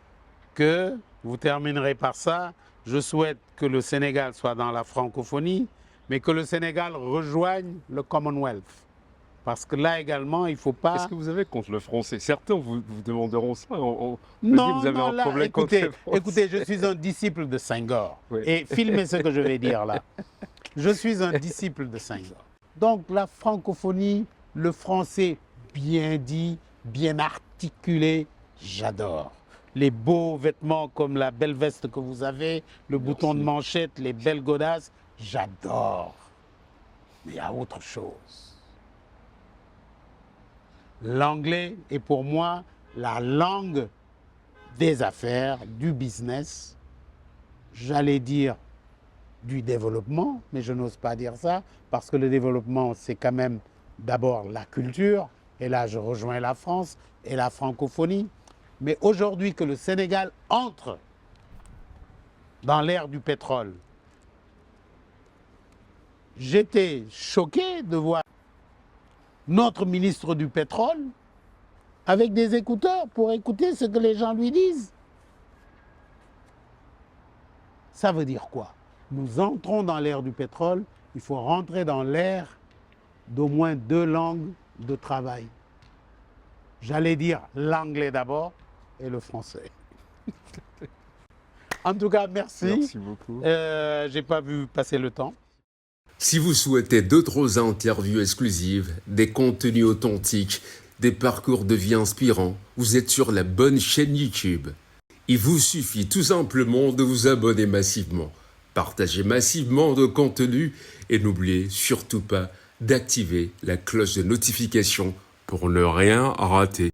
que vous terminerez par ça. Je souhaite que le Sénégal soit dans la francophonie, mais que le Sénégal rejoigne le Commonwealth. Parce que là également, il ne faut pas... Est-ce que vous avez contre le français? Certains vous demanderont ça. On me dit, vous avez un problème contre le français. Écoutez, je suis un disciple de Senghor. Oui. Et filmez ce que je vais dire là. Je suis un disciple de Senghor. Donc la francophonie, le français bien dit, bien articulé, j'adore. Les beaux vêtements comme la belle veste que vous avez, le bouton de manchette, les belles godasses, j'adore. Mais il y a autre chose. L'anglais est pour moi la langue des affaires, du business, j'allais dire du développement, mais je n'ose pas dire ça, parce que le développement, c'est quand même d'abord la culture, et là je rejoins la France et la francophonie. Mais aujourd'hui que le Sénégal entre dans l'ère du pétrole, j'étais choqué de voir notre ministre du pétrole avec des écouteurs pour écouter ce que les gens lui disent. Ça veut dire quoi? Nous entrons dans l'ère du pétrole, il faut rentrer dans l'ère d'au moins 2 langues de travail. J'allais dire l'anglais d'abord et le français. En tout cas, merci. Merci beaucoup. J'ai pas vu passer le temps. Si vous souhaitez d'autres interviews exclusives, des contenus authentiques, des parcours de vie inspirants, vous êtes sur la bonne chaîne YouTube. Il vous suffit tout simplement de vous abonner massivement, partager massivement de contenu et n'oubliez surtout pas d'activer la cloche de notification pour ne rien rater.